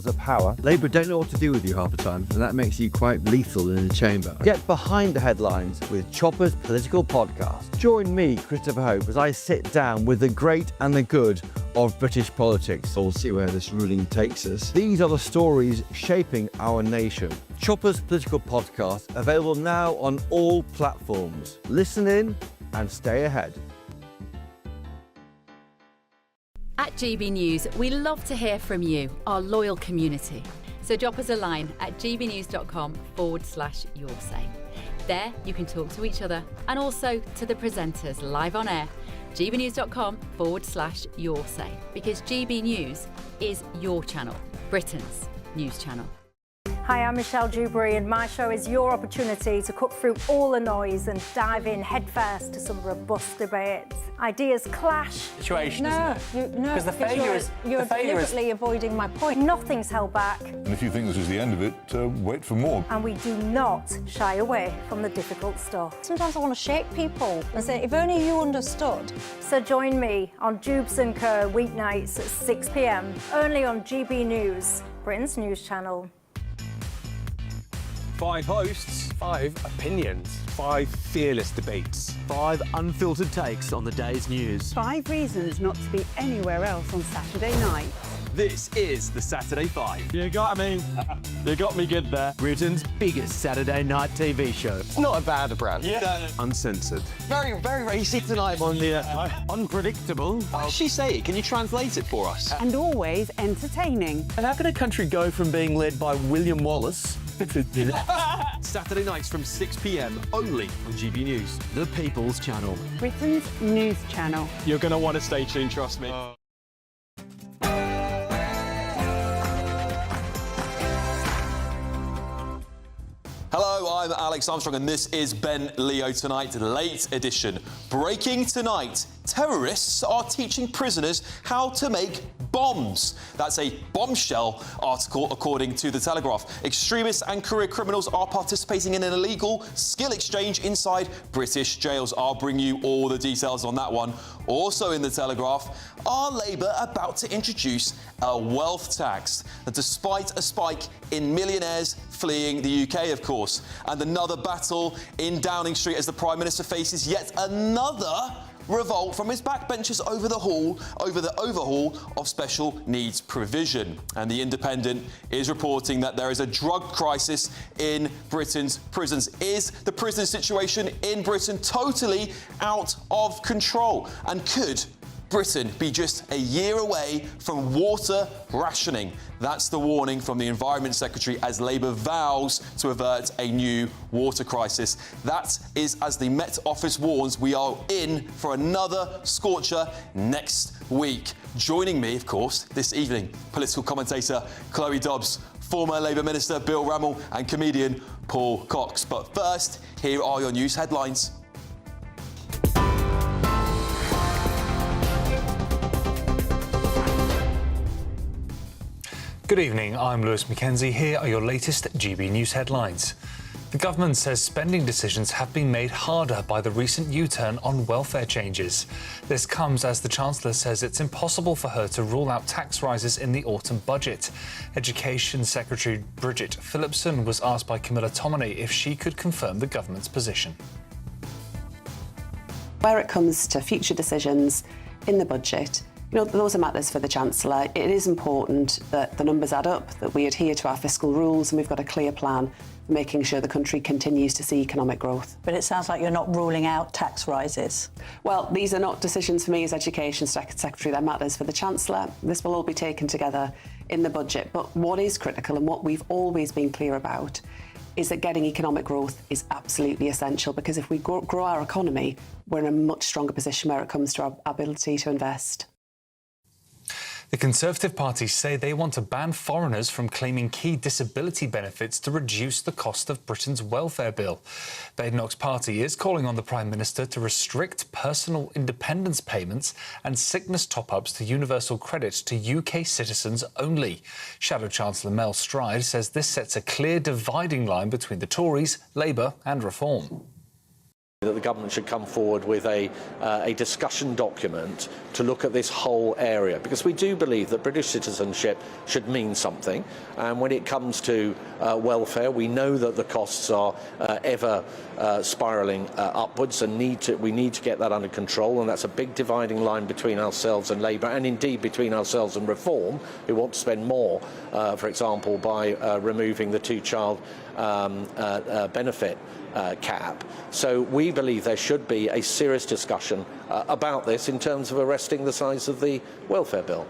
of power, Labour don't know what to do with you half the time, and that makes you quite lethal in the chamber. Get behind the headlines with Chopper's political podcast. Join me, Christopher Hope, as I sit down with the great and the good of British politics. We'll see where this ruling takes us. These are the stories shaping our nation. Chopper's political podcast, available now on all platforms. Listen in and stay ahead. At GB News, we love to hear from you, our loyal community. So drop us a line at gbnews.com/your say. There you can talk to each other and also to the presenters live on air. gbnews.com/your say, because GB News is your channel, Britain's news channel. Hi, I'm Michelle Jubes, and my show is your opportunity to cut through all the noise and dive in headfirst to some robust debates. Ideas clash. Situation, isn't it? Because you're deliberately avoiding my point. Nothing's held back. And if you think this is the end of it, wait for more. And we do not shy away from the difficult stuff. Sometimes I want to shake people and say, if only you understood. So join me on Jubes & Co. weeknights at 6 p.m, only on GB News, Britain's news channel. 5 hosts, 5 opinions, 5 fearless debates, 5 unfiltered takes on the day's news. 5 reasons not to be anywhere else on Saturday night. This is the Saturday 5. You got me good there. Britain's biggest Saturday night TV show. It's not a bad brand. Yeah. Uncensored. Very, very racy tonight. On the unpredictable. What does she say? Can you translate it for us? And always entertaining. And how can a country go from being led by William Wallace Saturday nights from 6 p.m, only on GB News. The People's Channel. Britain's news channel. You're going to want to stay tuned, trust me. Hello, I'm Alex Armstrong and this is Ben Leo Tonight, late edition. Breaking tonight, terrorists are teaching prisoners how to make bombs. That's a bombshell article according to The Telegraph. Extremists and career criminals are participating in an illegal skill exchange inside British jails. I'll bring you all the details on that one. Also in The Telegraph, are Labour about to introduce a wealth tax? And despite a spike in millionaires fleeing the UK, of course, and another battle in Downing Street as the Prime Minister faces yet another revolt from his backbenchers over the overhaul of special needs provision. And The Independent is reporting that there is a drug crisis in Britain's prisons. Is the prison situation in Britain totally out of control? And could Britain be just a year away from water rationing? That's the warning from the Environment Secretary as Labour vows to avert a new water crisis. That is as the Met Office warns we are in for another scorcher next week. Joining me, of course, this evening, political commentator Chloe Dobbs, former Labour Minister Bill Rammell and comedian Paul Cox. But first, here are your news headlines. Good evening, I'm Lewis Mackenzie. Here are your latest GB News headlines. The government says spending decisions have been made harder by the recent U-turn on welfare changes. This comes as the Chancellor says it's impossible for her to rule out tax rises in the autumn budget. Education Secretary Bridget Phillipson was asked by Camilla Tominey if she could confirm the government's position. Where it comes to future decisions in the budget, those are matters for the Chancellor. It is important that the numbers add up, that we adhere to our fiscal rules, and we've got a clear plan for making sure the country continues to see economic growth. But it sounds like you're not ruling out tax rises. Well, these are not decisions for me as Education Secretary, they're matters for the Chancellor. This will all be taken together in the budget. But what is critical, and what we've always been clear about, is that getting economic growth is absolutely essential, because if we grow our economy, we're in a much stronger position where it comes to our ability to invest. The Conservative Party say they want to ban foreigners from claiming key disability benefits to reduce the cost of Britain's welfare bill. Badenoch's party is calling on the Prime Minister to restrict personal independence payments and sickness top-ups to universal credit to UK citizens only. Shadow Chancellor Mel Stride says this sets a clear dividing line between the Tories, Labour and Reform. that the government should come forward with a discussion document to look at this whole area, because we do believe that British citizenship should mean something, and when it comes to welfare, we know that the costs are ever spiralling upwards, and we need to get that under control, and that's a big dividing line between ourselves and Labour, and indeed between ourselves and Reform, who want to spend more, for example, by removing the two-child benefit cap. So we believe there should be a serious discussion about this in terms of arresting the size of the welfare bill.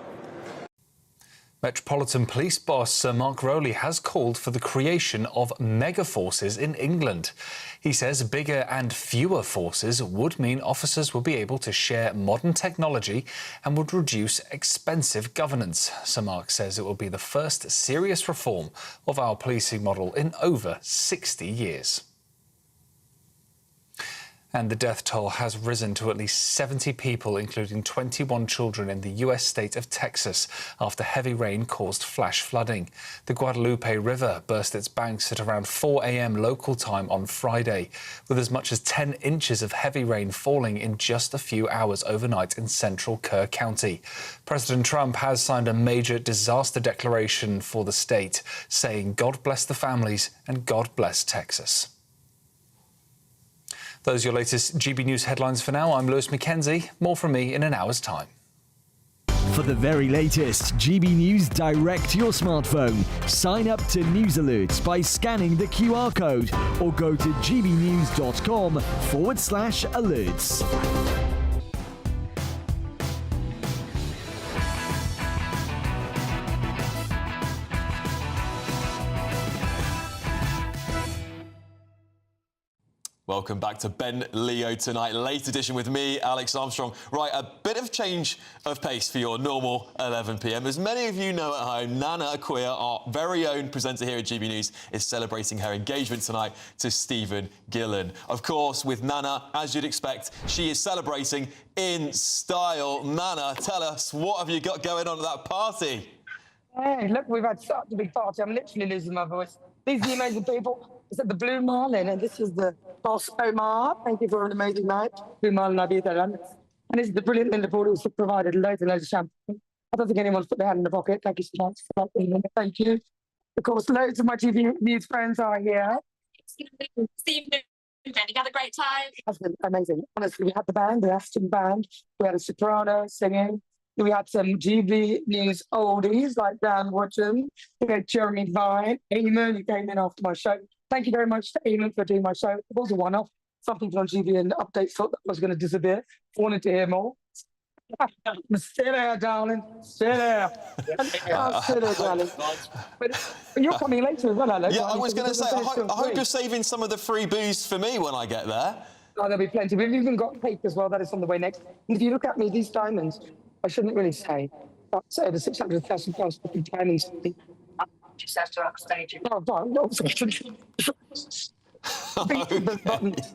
Metropolitan Police boss Sir Mark Rowley has called for the creation of mega forces in England. He says bigger and fewer forces would mean officers will be able to share modern technology and would reduce expensive governance. Sir Mark says it will be the first serious reform of our policing model in over 60 years. And the death toll has risen to at least 70 people, including 21 children in the US state of Texas, after heavy rain caused flash flooding. The Guadalupe River burst its banks at around 4 a.m. local time on Friday, with as much as 10 inches of heavy rain falling in just a few hours overnight in central Kerr County. President Trump has signed a major disaster declaration for the state, saying God bless the families and God bless Texas. Those are your latest GB News headlines for now. I'm Lewis Mackenzie. More from me in an hour's time. For the very latest GB News direct to your smartphone, sign up to News Alerts by scanning the QR code or go to gbnews.com/alerts. Welcome back to Ben Leo Tonight, late edition with me, Alex Armstrong. Right, a bit of change of pace for your normal 11 p.m. As many of you know at home, Nana Akua, our very own presenter here at GB News, is celebrating her engagement tonight to Stephen Gillen. Of course, with Nana, as you'd expect, she is celebrating in style. Nana, tell us, what have you got going on at that party? Hey, look, we've had such a big party. I'm literally losing my voice. These are the amazing people. It's at the Blue Marlin, and this is the boss, Omar. Thank you for an amazing night. Blue Marlin, and this is the brilliant Linda Paul, who's provided loads and loads of champagne. I don't think anyone's put their hand in the pocket. Thank you so much for that, Linda. Thank you. Of course, loads of my TV News friends are here. Steve, you had a great time. That's been amazing. Honestly, we had the band, the Aston Band. We had a soprano singing. We had some GB News oldies like Dan Woodson. We had Jeremy Vine. Eamon, who came in after my show. Thank you very much to Eamon for doing my show. It was a one-off. Some people on GBN updates thought that I was going to disappear. Wanted to hear more. Stay there, darling. Stay there. Stay there, darling. But you're coming later as well, Alex. Yeah, I was going to say, I hope you're saving some of the free booze for me when I get there. Oh, there'll be plenty. We've even got cake as well. That is on the way next. And if you look at me, these diamonds, I shouldn't really say, but over £600,000 fucking diamonds. Just have to upstage you. Oh, no.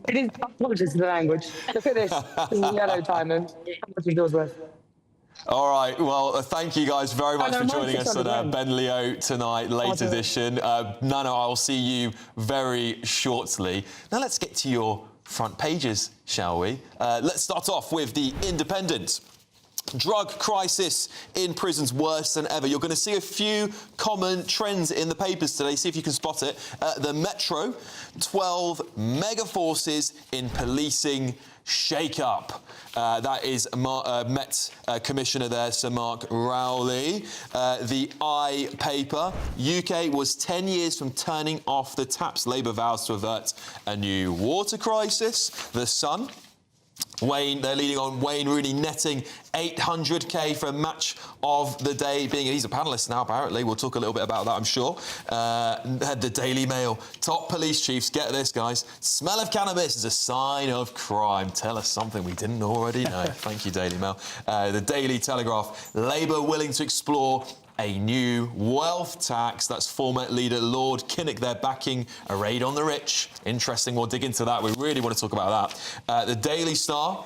It is, apologies for the language. Look at this. This is a yellow diamond. How much is yours worth? All right, well, thank you guys very much for joining us on Ben Leo Tonight, late edition. Nana, I'll see you very shortly. Now let's get to your front pages, shall we? Let's start off with The Independent. Drug crisis in prisons worse than ever. You're going to see a few common trends in the papers today. See if you can spot it. The Metro, 12 mega forces in policing shake-up. That is Met Commissioner there, Sir Mark Rowley. The I paper, UK was 10 years from turning off the taps. Labour vows to avert a new water crisis. The Sun, Wayne, they're leading on Wayne Rooney netting 800k for a match of the day. He's a panellist now, apparently. We'll talk a little bit about that, I'm sure. The Daily Mail. Top police chiefs, get this, guys. Smell of cannabis is a sign of crime. Tell us something we didn't already know. Thank you, Daily Mail. The Daily Telegraph. Labour willing to explore a new wealth tax. That's former leader Lord Kinnock there backing a raid on the rich. Interesting, we'll dig into that. We really want to talk about that. The Daily Star.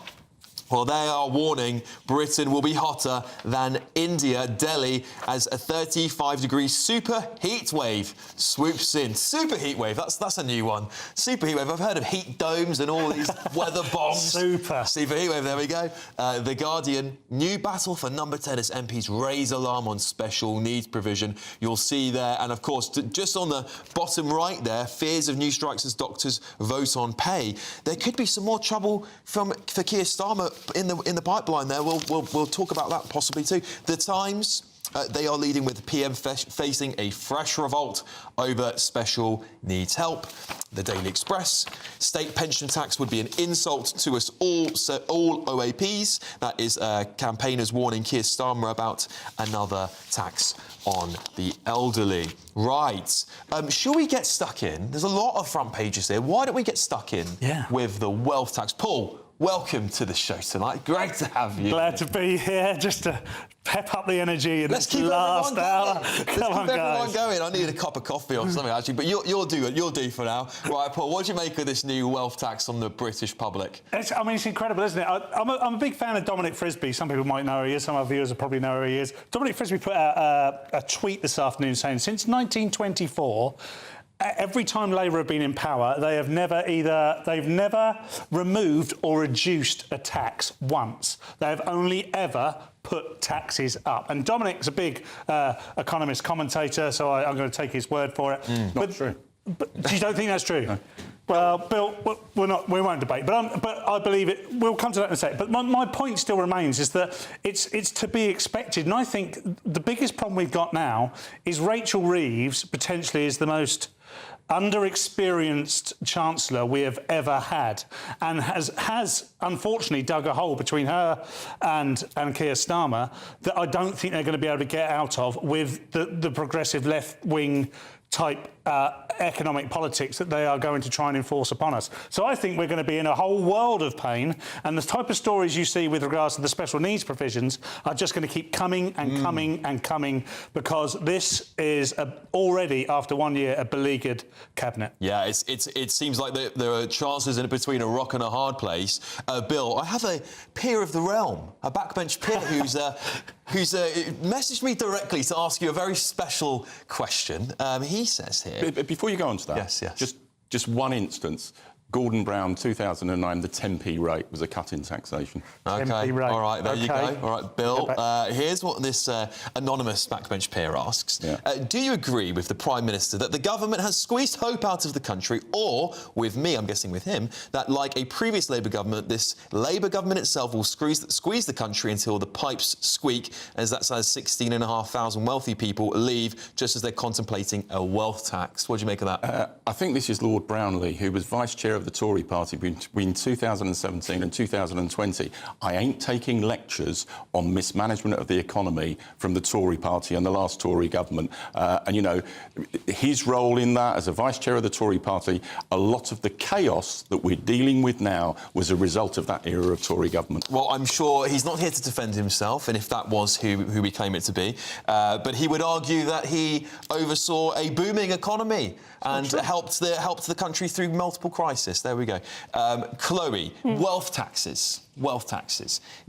Well, they are warning Britain will be hotter than India, Delhi, as a 35-degree super heat wave swoops in. Super heat wave, that's a new one. Super heat wave. I've heard of heat domes and all these weather bombs. Super heat wave, there we go. The Guardian, new battle for number 10 as MPs raise alarm on special needs provision. You'll see there, and of course, just on the bottom right there, fears of new strikes as doctors vote on pay. There could be some more trouble for Keir Starmer in the pipeline there. We'll talk about that possibly too. The Times, they are leading with the PM facing a fresh revolt over special needs help. The Daily Express, state pension tax would be an insult to us all, so all OAPs. That is campaigners warning Keir Starmer about another tax on the elderly. Right. Shall we get stuck in? There's a lot of front pages here. Why don't we get stuck in with the wealth tax? Paul, welcome to the show tonight. Great to have you. Glad to be here, just to pep up the energy in this last hour. Come on, guys. Going. I need a cup of coffee or something, actually, but you'll do for now. Right, Paul, what do you make of this new wealth tax on the British public? It's incredible, isn't it? I'm a big fan of Dominic Frisby. Some people might know who he is. Some of our viewers will probably know who he is. Dominic Frisby put out a tweet this afternoon saying, since 1924, every time Labour have been in power, they've never removed or reduced a tax once. They have only ever put taxes up. And Dominic's a big economist commentator, so I'm going to take his word for it. Not true. But you don't think that's true? No. Well, Bill, we won't debate, but I believe it. We'll come to that in a sec. But my point still remains is that it's to be expected. And I think the biggest problem we've got now is Rachel Reeves potentially is the most underexperienced Chancellor we have ever had, and has unfortunately dug a hole between her and Keir Starmer that I don't think they're going to be able to get out of with the progressive left-wing type economic politics that they are going to try and enforce upon us. So I think we're going to be in a whole world of pain, and the type of stories you see with regards to the special needs provisions are just going to keep coming and coming and coming, because this is already, after 1 year, a beleaguered cabinet. Yeah, it seems like there are chances in between a rock and a hard place. Bill, I have a peer of the realm, a backbench peer who's messaged me directly to ask you a very special question. He says here... Before you go on to that, yes. Just one instance. Gordon Brown, 2009, the 10p rate was a cut in taxation. OK, 10p rate. All right, there you go. All right, Bill, here's what this anonymous backbench peer asks. Do you agree with the Prime Minister that the government has squeezed hope out of the country, or, with me, I'm guessing with him, that, like a previous Labour government, this Labour government itself will squeeze the country until the pipes squeak, as that says 16,500 wealthy people leave just as they're contemplating a wealth tax? What do you make of that? I think this is Lord Brownlee, who was Vice Chair of the Tory party between 2017 and 2020. I ain't taking lectures on mismanagement of the economy from the Tory party and the last Tory government. And, you know, his role in that as a Vice Chair of the Tory party, a lot of the chaos that we're dealing with now was a result of that era of Tory government. Well, I'm sure he's not here to defend himself, and if that was who we claim it to be, but he would argue that he oversaw a booming economy and helped the country through multiple crises. There we go. Chloe, wealth taxes.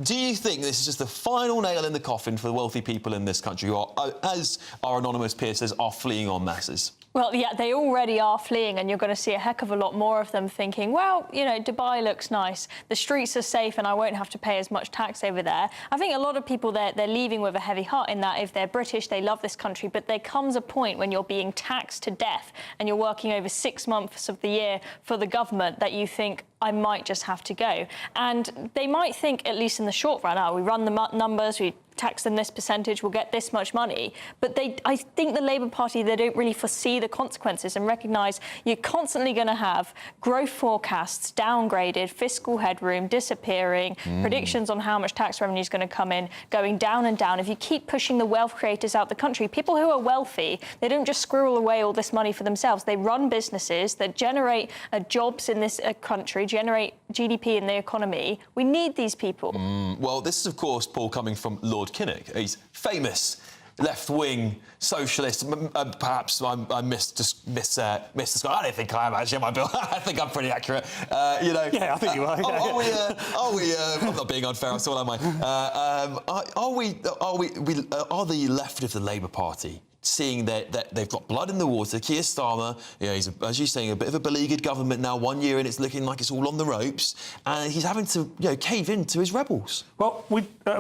Do you think this is just the final nail in the coffin for the wealthy people in this country who are, as our anonymous peer says, are fleeing en masses? Well, yeah, they already are fleeing, and you're going to see a heck of a lot more of them thinking, well, you know, Dubai looks nice, the streets are safe, and I won't have to pay as much tax over there. I think a lot of people, they're leaving with a heavy heart in that if they're British, they love this country, but there comes a point when you're being taxed to death and you're working over 6 months of the year for the government that you think, I might just have to go. And they might think, at least in the short run, we run the numbers, we tax them this percentage, we'll get this much money. But I think the Labour Party, they don't really foresee the consequences and recognise you're constantly going to have growth forecasts downgraded, fiscal headroom disappearing, predictions on how much tax revenue is going to come in, going down and down. If you keep pushing the wealth creators out the country, people who are wealthy, they don't just squirrel away all this money for themselves. They run businesses that generate jobs in this country, generate GDP in the economy. We need these people. Well, this is, of course, Paul, coming from Lord Kinnock. He's famous left-wing socialist. Perhaps I missed the sky. I don't think I am actually, my Bill. I think I'm pretty accurate. You know. Yeah, I think you are. Are we? I'm not being unfair at all, am I? Are the left of the Labour Party seeing that they've got blood in the water? Keir Starmer, he's, as you're saying, a bit of a beleaguered government now. 1 year in, it's looking like it's all on the ropes, and he's having to, cave in to his rebels. Well,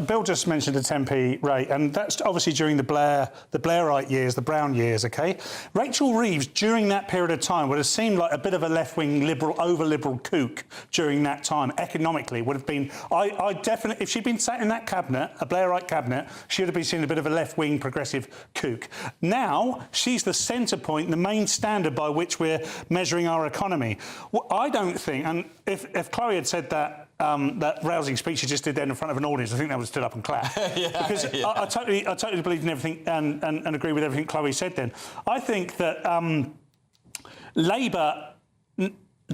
Bill just mentioned a 10p rate, and that's obviously during the Blairite years, the Brown years, OK? Rachel Reeves, during that period of time, would have seemed like a bit of a left-wing, liberal, over-liberal kook during that time. Economically, would have been... I definitely... If she'd been sat in that cabinet, a Blairite cabinet, she would have been seen a bit of a left-wing, progressive kook. Now, she's the centre point, the main standard by which we're measuring our economy. Well, I don't think... And if Chloe had said that that rousing speech she just did then in front of an audience, I think that would have stood up and clapped. I totally believe in everything and agree with everything Chloe said then. I think that Labour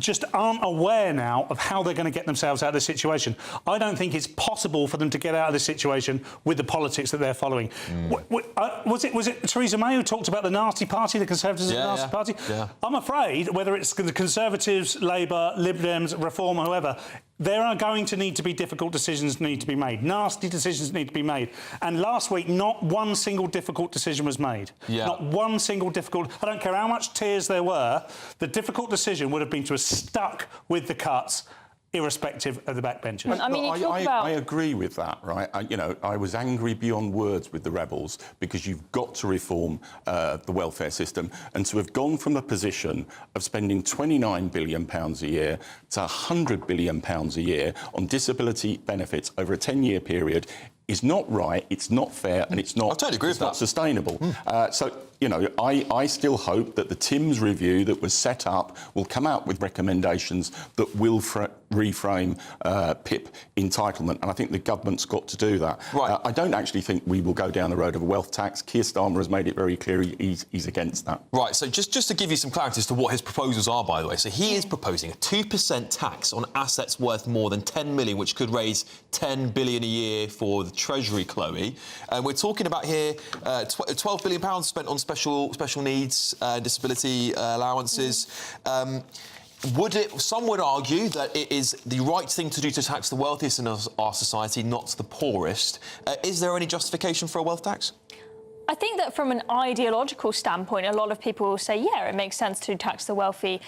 just aren't aware now of how they're going to get themselves out of this situation. I don't think it's possible for them to get out of this situation with the politics that they're following. Was it Theresa May who talked about the nasty party, the Conservatives are the nasty party? Yeah. I'm afraid, whether it's the Conservatives, Labour, Lib Dems, Reform, or whoever, there are going to need to be difficult decisions need to be made. Nasty decisions need to be made. And last week, not one single difficult decision was made. Yeah. Not one single difficult... I don't care how much tears there were, the difficult decision would have been to have stuck with the cuts, irrespective of the backbenchers. I mean, I agree with that, right? I was angry beyond words with the rebels because you've got to reform the welfare system, and to have gone from a position of spending £29 billion a year to £100 billion a year on disability benefits over a 10-year period is not right, it's not fair, and it's not, I totally agree with that. Sustainable. So, I still hope that the Timms review that was set up will come out with recommendations that will reframe PIP entitlement, and I think the government's got to do that. Right. I don't actually think we will go down the road of a wealth tax. Keir Starmer has made it very clear he's against that. Right, so just to give you some clarity as to what his proposals are, by the way. So he is proposing a 2% tax on assets worth more than 10 million, which could raise 10 billion a year for the Treasury, Chloe. And we're talking about here £12 billion spent on special needs, disability allowances. Some would argue that it is the right thing to do to tax the wealthiest in our society, not the poorest. Is there any justification for a wealth tax? I think that from an ideological standpoint, a lot of people will say, yeah, it makes sense to tax the wealthy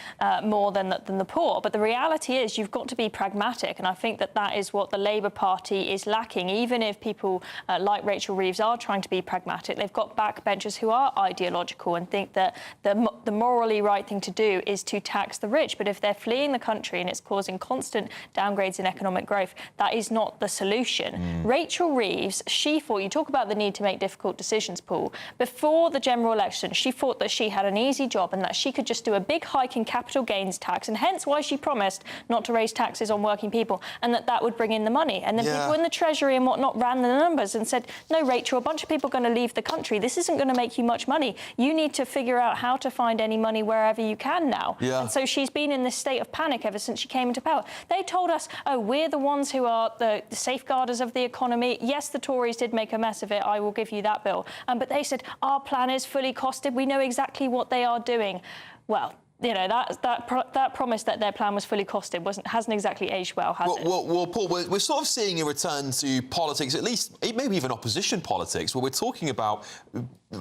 more than the poor. But the reality is you've got to be pragmatic. And I think that is what the Labour Party is lacking. Even if people like Rachel Reeves are trying to be pragmatic, they've got backbenchers who are ideological and think that the morally right thing to do is to tax the rich. But if they're fleeing the country and it's causing constant downgrades in economic growth, that is not the solution. Rachel Reeves, she thought, you talk about the need to make difficult decisions, Paul. Before the general election, she thought that she had an easy job and that she could just do a big hike in capital gains tax, and hence why she promised not to raise taxes on working people, and that would bring in the money. And then people in the Treasury and whatnot ran the numbers and said, no, Rachel, a bunch of people are going to leave the country. This isn't going to make you much money. You need to figure out how to find any money wherever you can now. And so she's been in this state of panic ever since she came into power. They told us, oh, we're the ones who are the safeguarders of the economy. Yes, the Tories did make a mess of it. I will give you that, Bill. But they said, our plan is fully costed. We know exactly what they are doing. Well, that promise that their plan was fully costed hasn't exactly aged well, has it? Well, Paul, we're sort of seeing a return to politics, at least maybe even opposition politics, where we're talking about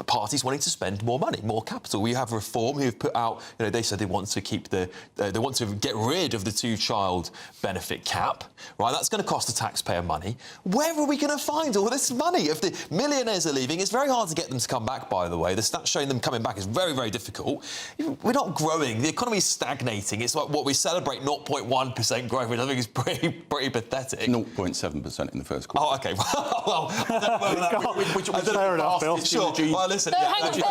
parties wanting to spend more money, more capital. We have Reform who've put out, they said they want to keep they want to get rid of the two-child benefit cap, right? That's going to cost the taxpayer money. Where are we going to find all this money? If the millionaires are leaving, it's very hard to get them to come back, by the way. The stats showing them coming back is very, very difficult. We're not growing. The economy is stagnating. It's like what we celebrate 0.1% growth, which I think is pretty pathetic. 0.7% in the first quarter. Oh, OK. Well, I don't know fair enough, Bill. Sure. Well, listen, No, yeah, hang on, Bill,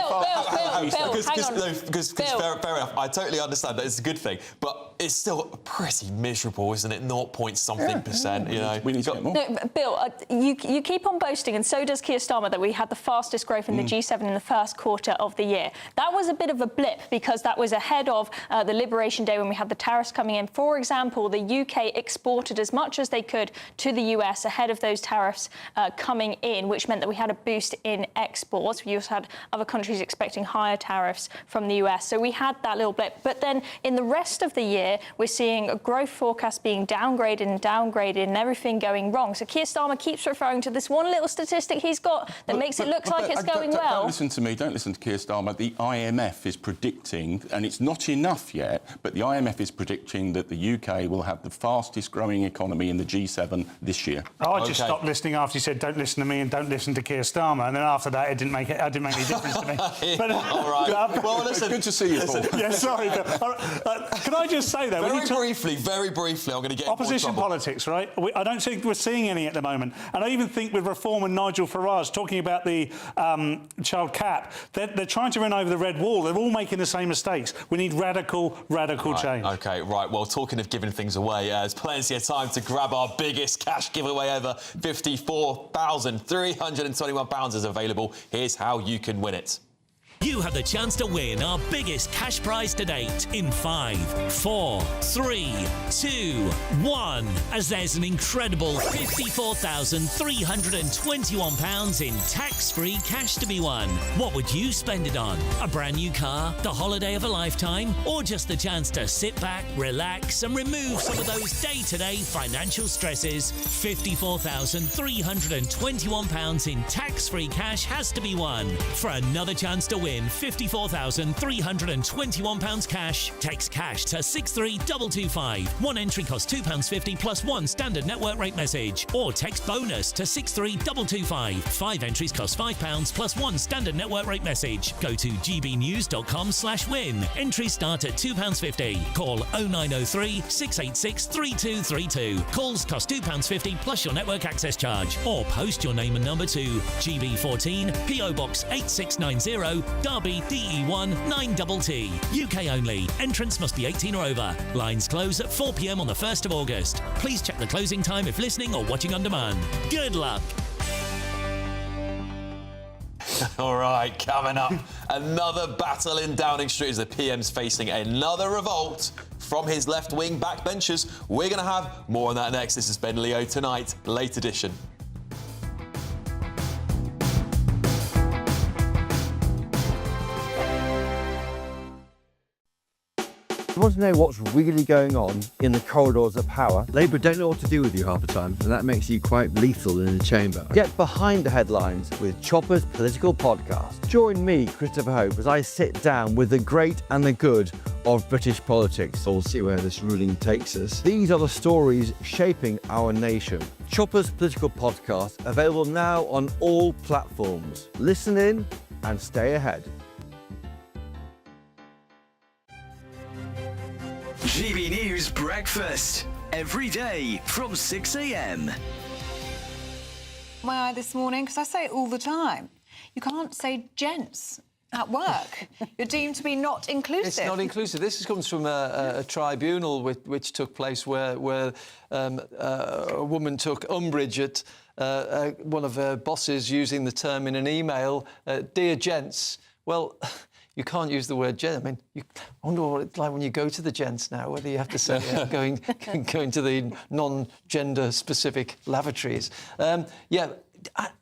fair enough. I totally understand that it's a good thing, but it's still pretty miserable, isn't it? 0.something%. You know, we need to get more. No, Bill, you keep on boasting, and so does Keir Starmer, that we had the fastest growth in the G7 in the first quarter of the year. That was a bit of a blip because that was ahead of the Liberation Day when we had the tariffs coming in. For example, the UK exported as much as they could to the US ahead of those tariffs coming in, which meant that we had a boost in exports. We also had other countries expecting higher tariffs from the US. So we had that little blip. But then in the rest of the year, we're seeing a growth forecast being downgraded and everything going wrong. So Keir Starmer keeps referring to this one little statistic he's got that makes it look like it's going well. Don't listen to me. Don't listen to Keir Starmer. The IMF is predicting, and it's not enough yet, but the IMF is predicting that the UK will have the fastest growing economy in the G7 this year. I just stopped listening after you said don't listen to me and don't listen to Keir Starmer, and then after that it didn't make any difference to me. But, all right. Well, listen. Good to see you, Paul. Yeah, sorry. Can I just say that very briefly, I'm going to get opposition politics, right? I don't think we're seeing any at the moment, and I even think with Reform and Nigel Farage talking about the child cap, they're trying to run over the red wall. They're all making the same mistakes. We need radical change. OK, right. Well, talking of giving things away, there's plenty of time to grab our biggest cash giveaway ever. £54,321 is available. Here's how you can win it. You have the chance to win our biggest cash prize to date in 5, 4, 3, 2, 1. As there's an incredible £54,321 in tax-free cash to be won. What would you spend it on? A brand new car, the holiday of a lifetime, or just the chance to sit back, relax, and remove some of those day-to-day financial stresses? £54,321 in tax-free cash has to be won. For another chance to win £54,321 cash, text cash to 63225. One entry costs £2.50 plus one standard network rate message, or text bonus to 63225. 5 entries cost £5 plus one standard network rate message. Go to gbnews.com/win. Entries start at £2.50. Call 0903 686 3232. Calls cost £2.50 plus your network access charge, or post your name and number to GB14 PO Box 8690 Derby DE1 9TT. UK only. Entrance must be 18 or over. Lines close at 4 p.m. on the 1st of August. Please check the closing time if listening or watching on demand. Good luck. All right, coming up, another battle in Downing Street as the PM's facing another revolt from his left-wing backbenchers. We're going to have more on that next. This is Ben Leo Tonight, late edition. You want to know what's really going on in the corridors of power? Labour don't know what to do with you half the time, and that makes you quite lethal in the chamber. Get behind the headlines with Chopper's political podcast. Join me, Christopher Hope, as I sit down with the great and the good of British politics. We'll see where this ruling takes us. These are the stories shaping our nation. Chopper's political podcast, available now on all platforms. Listen in and stay ahead. GB News Breakfast, every day from 6 a.m. My eye this morning, because I say it all the time. You can't say gents at work. You're deemed to be not inclusive. It's not inclusive. This comes from a tribunal which took place where a woman took umbrage at one of her bosses using the term in an email, dear gents. Well, you can't use the word gent. I mean, I wonder what it's like when you go to the gents now, whether you have to say going to the non-gender specific lavatories.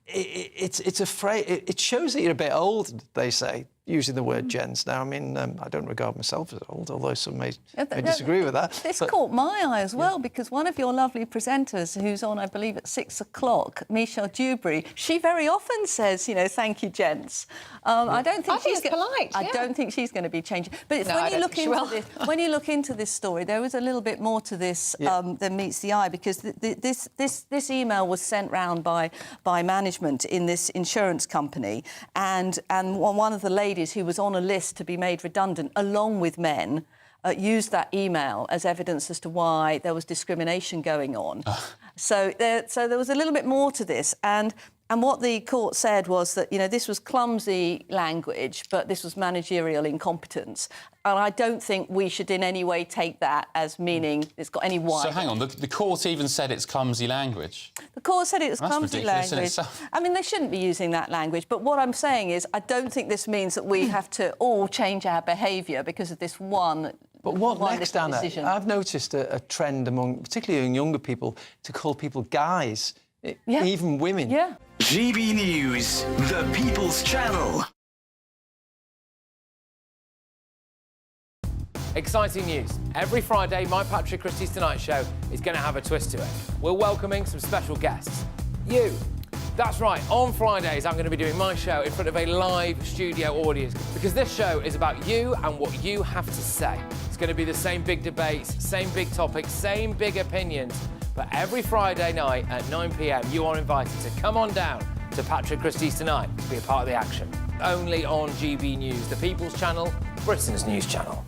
It's a phrase. It shows that you're a bit old, they say, using the word gents. Now, I mean, I don't regard myself as old, although some may disagree with that. This caught my eye as well, because one of your lovely presenters, who's on, I believe, at 6 o'clock, Michelle Dewberry, she very often says, you know, thank you, gents. I don't think she's polite. I don't think she's going to be changing. But it's when you look into this story, there was a little bit more to this than meets the eye, because this email was sent round by management in this insurance company, and one of the ladies who was on a list to be made redundant, along with men, used that email as evidence as to why there was discrimination going on. So there was a little bit more to this, and And what the court said was that, you know, this was clumsy language, but this was managerial incompetence. And I don't think we should in any way take that as meaning it's got any wider. So hang on, the court even said it's clumsy language? The court said it was clumsy language. In itself. I mean, they shouldn't be using that language, but what I'm saying is I don't think this means that we have to all change our behaviour because of this one. But what one next, little Anna? decision. I've noticed a trend among, particularly in younger people, to call people guys, even women. Yeah. GB News, the People's Channel. Exciting news. Every Friday, my Patrick Christys Tonight Show is going to have a twist to it. We're welcoming some special guests. You. That's right, on Fridays I'm going to be doing my show in front of a live studio audience because this show is about you and what you have to say. It's going to be the same big debates, same big topics, same big opinions. But every Friday night at 9 p.m, you are invited to come on down to Patrick Christys Tonight to be a part of the action. Only on GB News, the People's Channel, Britain's news channel.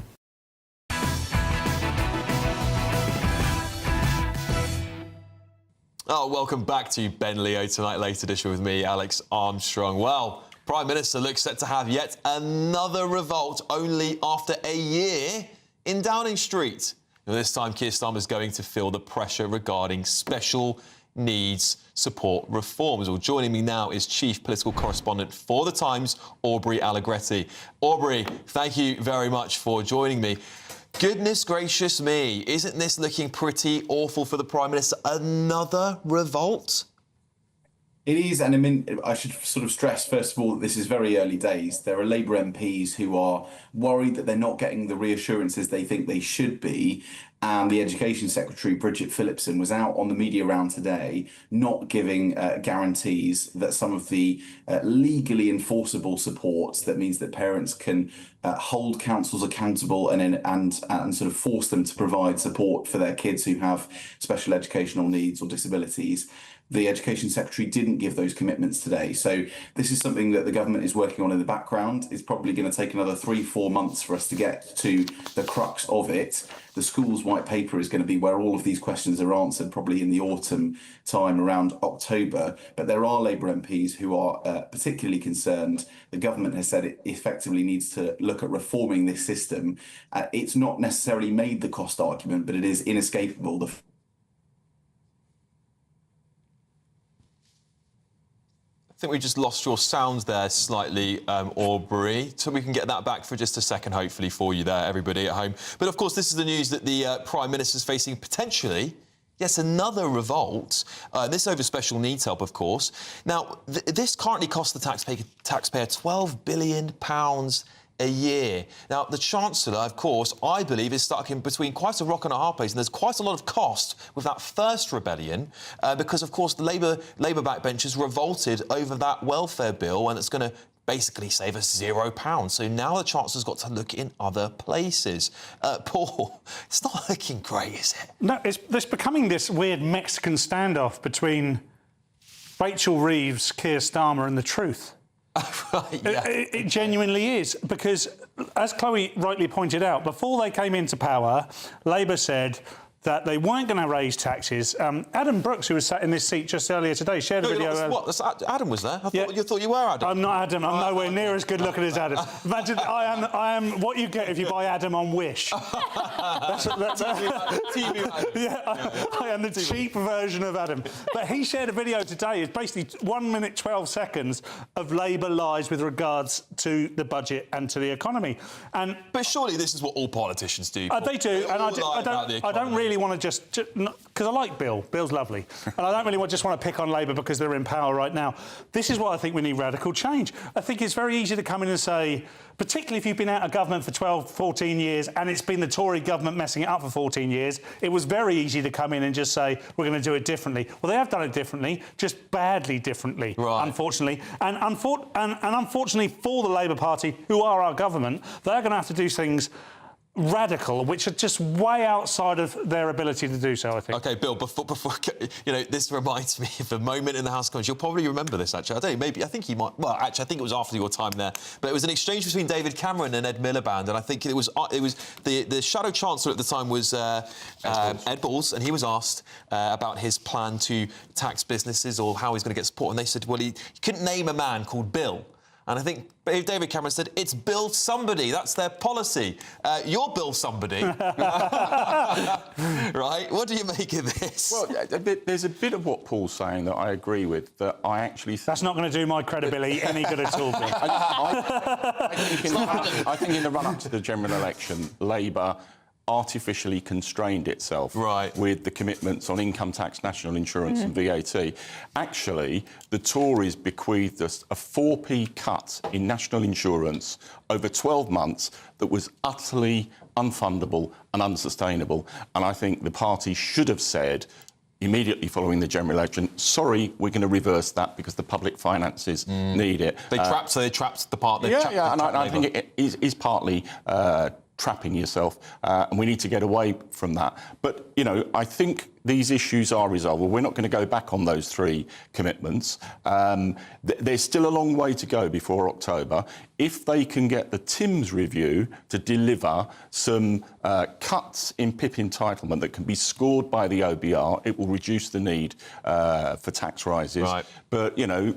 Oh, welcome back to Ben Leo Tonight, late edition with me, Alex Armstrong. Well, Prime Minister looks set to have yet another revolt only after a year in Downing Street. Now, this time, Keir Starmer's going to feel the pressure regarding special needs support reforms. Well, joining me now is Chief Political Correspondent for The Times, Aubrey Allegretti. Aubrey, thank you very much for joining me. Goodness gracious me, isn't this looking pretty awful for the Prime Minister? Another revolt? It is, and I mean, I should sort of stress, first of all, that this is very early days. There are Labour MPs who are worried that they're not getting the reassurances they think they should be. And the Education Secretary, Bridget Phillipson, was out on the media round today, not giving guarantees that some of the legally enforceable supports, that means that parents can hold councils accountable and sort of force them to provide support for their kids who have special educational needs or disabilities. The Education Secretary didn't give those commitments today. So this is something that the government is working on in the background. It's probably going to take another 3-4 months for us to get to the crux of it. The school's white paper is going to be where all of these questions are answered, probably in the autumn time around October. But there are Labour MPs who are particularly concerned. The government has said it effectively needs to look at reforming this system. It's not necessarily made the cost argument, but it is inescapable. I think we just lost your sound there slightly, Aubrey. So we can get that back for just a second, hopefully, for you there, everybody at home. But, of course, this is the news that the Prime Minister is facing potentially, yes, another revolt. This over special needs help, of course. Now, this currently costs the taxpayer £12 billion a year. Now, the Chancellor, of course, I believe, is stuck in between quite a rock and a hard place, and there's quite a lot of cost with that first rebellion because, of course, the Labour backbenchers revolted over that welfare bill, and it's going to basically save us £0. So now the Chancellor's got to look in other places. Paul, it's not looking great, is it? No, it's becoming this weird Mexican standoff between Rachel Reeves, Keir Starmer and the truth. Right, yeah. It genuinely is, because, as Chloe rightly pointed out, before they came into power, Labour said that they weren't going to raise taxes. Adam Brooks, who was sat in this seat just earlier today, shared a video... What? Adam was there? You thought you were Adam? I'm not Adam. I'm nowhere near as good-looking as Adam. Imagine, I am what you get if you buy Adam on Wish. I am the cheap version of Adam. But he shared a video today. It's basically 1 minute, 12 seconds of Labour lies with regards to the budget and to the economy. But surely this is what all politicians do. They do, and I don't really want to just because I like Bill. Bill's lovely. And I don't really just want to pick on Labour because they're in power right now. This is why I think we need radical change. I think it's very easy to come in and say, particularly if you've been out of government for 12, 14 years and it's been the Tory government messing it up for 14 years, it was very easy to come in and just say, we're going to do it differently. Well, they have done it differently, just badly differently, unfortunately. And unfortunately for the Labour Party, who are our government, they're going to have to do things radical, which are just way outside of their ability to do so, I think. OK, Bill, before this reminds me of a moment in the House of Commons. You'll probably remember this, actually. I don't know, I think you might... Well, actually, I think it was after your time there. But it was an exchange between David Cameron and Ed Miliband, and I think it was the Shadow Chancellor at the time was Ed Balls, and he was asked about his plan to tax businesses or how he's going to get support, and they said, well, he couldn't name a man called Bill. And I think David Cameron said, it's Bill somebody, that's their policy. You're Bill somebody. Right? What do you make of this? Well, there's a bit of what Paul's saying that I agree with, that I actually think... That's not going to do my credibility any good at all, Bill. I think in the run-up to the general election, Labour artificially constrained itself with the commitments on income tax, national insurance and VAT. Actually, the Tories bequeathed us a 4p cut in national insurance over 12 months that was utterly unfundable and unsustainable. And I think the party should have said, immediately following the general election, sorry, we're going to reverse that because the public finances need it. They trapped the party. And I think it is partly... trapping yourself, and we need to get away from that. But, you know, I think these issues are resolved. We're not going to go back on those 3 commitments. There's still a long way to go before October. If they can get the Timms review to deliver some cuts in PIP entitlement that can be scored by the OBR, it will reduce the need for tax rises. But, you know,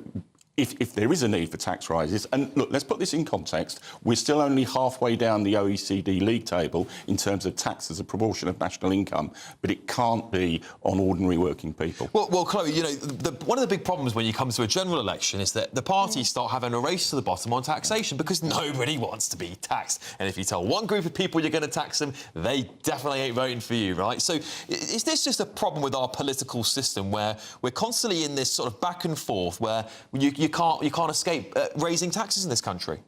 if there is a need for tax rises, and look, let's put this in context, we're still only halfway down the OECD league table in terms of tax as a proportion of national income, but it can't be on ordinary working people. Well, Chloe, you know, one of the big problems when you come to a general election is that the parties start having a race to the bottom on taxation because nobody wants to be taxed. And if you tell one group of people you're going to tax them, they definitely ain't voting for you, right? So is this just a problem with our political system where we're constantly in this sort of back and forth where you can't escape raising taxes in this country?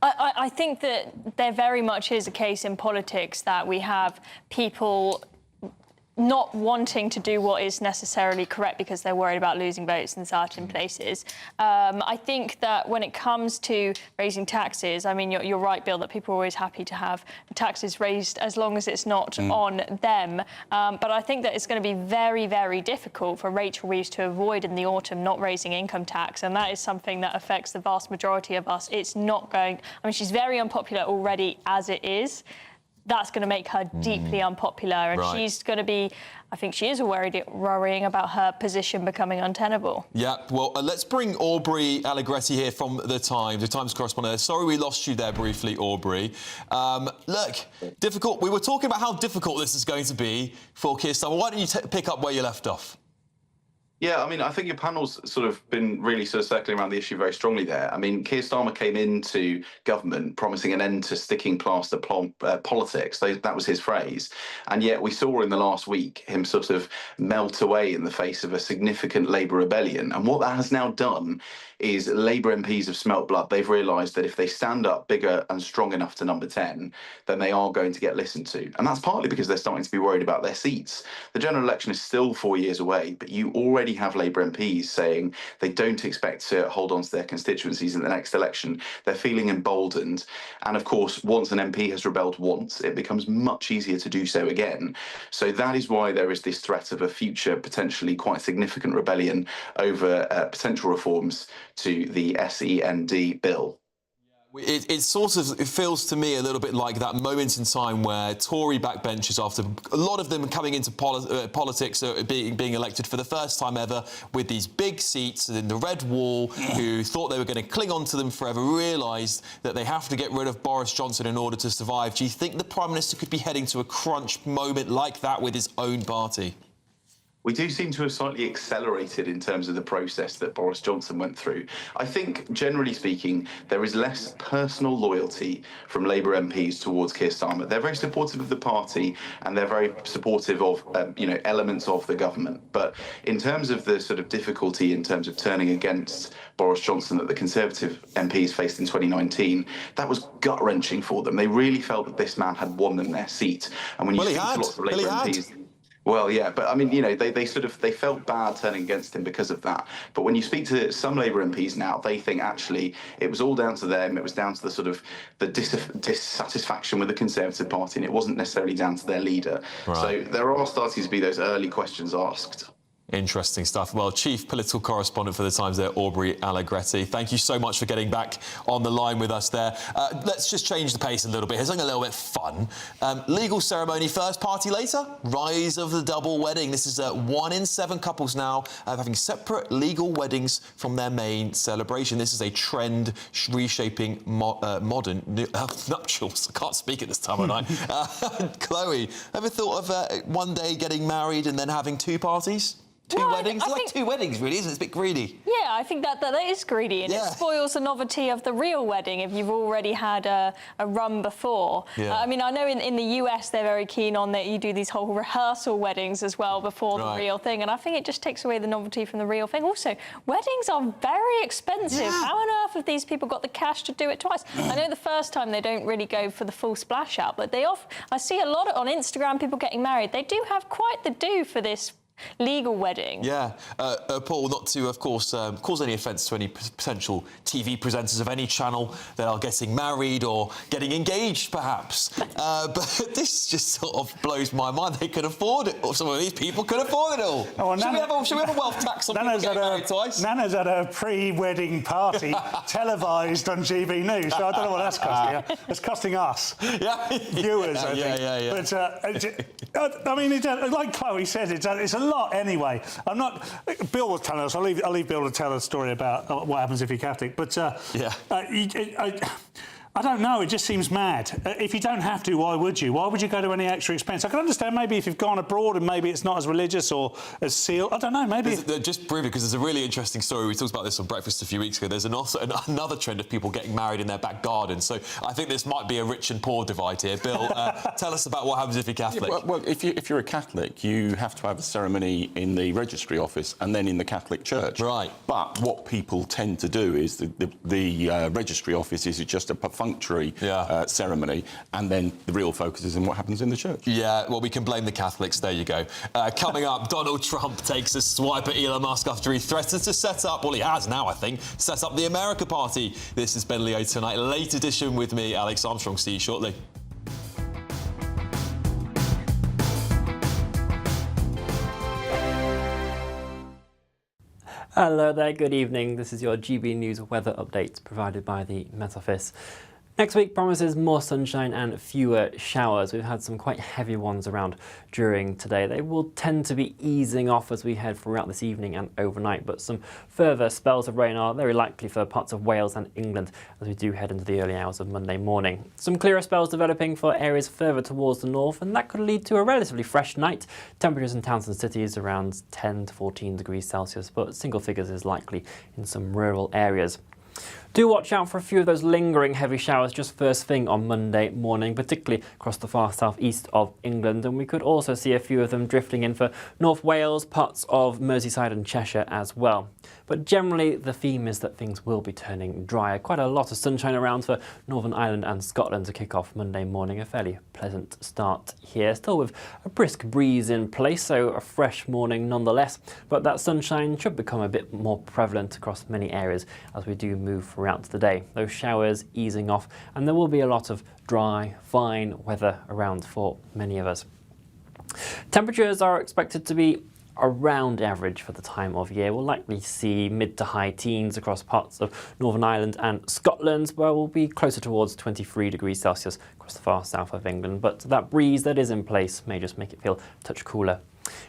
I think that there very much is a case in politics that we have people not wanting to do what is necessarily correct because they're worried about losing votes in certain places. I think that when it comes to raising taxes, I mean, you're right, Bill, that people are always happy to have taxes raised as long as it's not on them. But I think that it's going to be very, very difficult for Rachel Reeves to avoid in the autumn not raising income tax, and that is something that affects the vast majority of us. It's not going... I mean, she's very unpopular already as it is. That's going to make her deeply unpopular, and she's going to be... I think she is worrying about her position becoming untenable. Yeah, well, let's bring Aubrey Allegretti here from The Times correspondent. Sorry we lost you there briefly, Aubrey. Look, difficult. We were talking about how difficult this is going to be for Keir Starmer. Why don't you pick up where you left off? Yeah, I mean, I think your panel's sort of been really sort of circling around the issue very strongly there. I mean, Keir Starmer came into government promising an end to sticking plaster politics. That was his phrase. And yet we saw in the last week him sort of melt away in the face of a significant Labour rebellion. And what that has now done is Labour MPs have smelt blood. They've realised that if they stand up bigger and strong enough to number 10, then they are going to get listened to. And that's partly because they're starting to be worried about their seats. The general election is still 4 years away, but you already have Labour MPs saying they don't expect to hold on to their constituencies in the next election. They're feeling emboldened. And of course, once an MP has rebelled once, it becomes much easier to do so again. So that is why there is this threat of a future potentially quite significant rebellion over potential reforms to the SEND bill. It sort of feels to me a little bit like that moment in time where Tory backbenchers, after a lot of them coming into politics, being elected for the first time ever with these big seats in the red wall, who thought they were going to cling on to them forever, realised that they have to get rid of Boris Johnson in order to survive. Do you think the Prime Minister could be heading to a crunch moment like that with his own party? We do seem to have slightly accelerated in terms of the process that Boris Johnson went through. I think, generally speaking, there is less personal loyalty from Labour MPs towards Keir Starmer. They're very supportive of the party and they're very supportive of, elements of the government. But in terms of the sort of difficulty in terms of turning against Boris Johnson that the Conservative MPs faced in 2019, that was gut-wrenching for them. They really felt that this man had won them their seat. And when you speak to lots of Labour MPs... Well, yeah, but I mean, they felt bad turning against him because of that. But when you speak to some Labour MPs now, they think actually it was all down to them. It was down to the dissatisfaction with the Conservative Party, and it wasn't necessarily down to their leader. Right. So there are starting to be those early questions asked. Interesting stuff. Well, Chief Political Correspondent for The Times there, Aubrey Allegretti. Thank you so much for getting back on the line with us there. Let's just change the pace a little bit. Here's something a little bit fun. Legal ceremony first, party later. Rise of the double wedding. This is 1 in 7 couples now having separate legal weddings from their main celebration. This is a trend reshaping modern nuptials. I can't speak at this time of night. Chloe, ever thought of one day getting married and then having 2 parties? Two weddings? It's like 2 weddings, really, isn't it? It's a bit greedy. Yeah, I think that is greedy, and it spoils the novelty of the real wedding if you've already had a run before. Yeah. I mean, I know in the US they're very keen on that you do these whole rehearsal weddings as well before the real thing, and I think it just takes away the novelty from the real thing. Also, weddings are very expensive. Yeah. How on earth have these people got the cash to do it twice? I know the first time they don't really go for the full splash out, but I see a lot on Instagram people getting married. They do have quite the do for this legal wedding. Yeah. Paul, not to, of course, cause any offence to any potential TV presenters of any channel that are getting married or getting engaged, perhaps. But this just sort of blows my mind. They could afford it, or some of these people could afford it all. Oh, well, should we have a wealth tax on people getting married twice? Nana's had a pre-wedding party televised on GBNews, so I don't know what that's costing her. It's costing us, viewers, I think. Yeah. But, I mean, like Chloe said, it's a lot anyway. Bill was telling us. I'll leave Bill to tell a story about what happens if you're Catholic. But I don't know. It just seems mad. If you don't have to, why would you? Why would you go to any extra expense? I can understand maybe if you've gone abroad and maybe it's not as religious or as sealed. I don't know. Maybe just briefly, because there's a really interesting story. We talked about this on Breakfast a few weeks ago. There's also another trend of people getting married in their back garden. So I think this might be a rich and poor divide here. Bill, tell us about what happens if you're Catholic. Yeah, well, if you're a Catholic, you have to have a ceremony in the registry office and then in the Catholic Church. Right. But what people tend to do is the registry office is just a perfunctory ceremony, and then the real focus is on what happens in the church. Yeah, well, we can blame the Catholics. There you go. Coming up, Donald Trump takes a swipe at Elon Musk after he threatens to set up, well, he has now, I think, set up the America Party. This is Ben Leo Tonight. Late edition with me, Alex Armstrong. See you shortly. Hello there, good evening. This is your GB News weather update provided by the Met Office. Next week promises more sunshine and fewer showers. We've had some quite heavy ones around during today. They will tend to be easing off as we head throughout this evening and overnight, but some further spells of rain are very likely for parts of Wales and England as we do head into the early hours of Monday morning. Some clearer spells developing for areas further towards the north, and that could lead to a relatively fresh night. Temperatures in towns and cities around 10 to 14 degrees Celsius, but single figures is likely in some rural areas. Do watch out for a few of those lingering heavy showers just first thing on Monday morning, particularly across the far southeast of England, and we could also see a few of them drifting in for North Wales, parts of Merseyside and Cheshire as well. But generally the theme is that things will be turning drier. Quite a lot of sunshine around for Northern Ireland and Scotland to kick off Monday morning. A fairly pleasant start here, still with a brisk breeze in place, so a fresh morning nonetheless, but that sunshine should become a bit more prevalent across many areas as we do move throughout the day. Those showers easing off, and there will be a lot of dry, fine weather around for many of us. Temperatures are expected to be around average for the time of year. We'll likely see mid to high teens across parts of Northern Ireland and Scotland, where we'll be closer towards 23 degrees Celsius across the far south of England. But that breeze that is in place may just make it feel a touch cooler.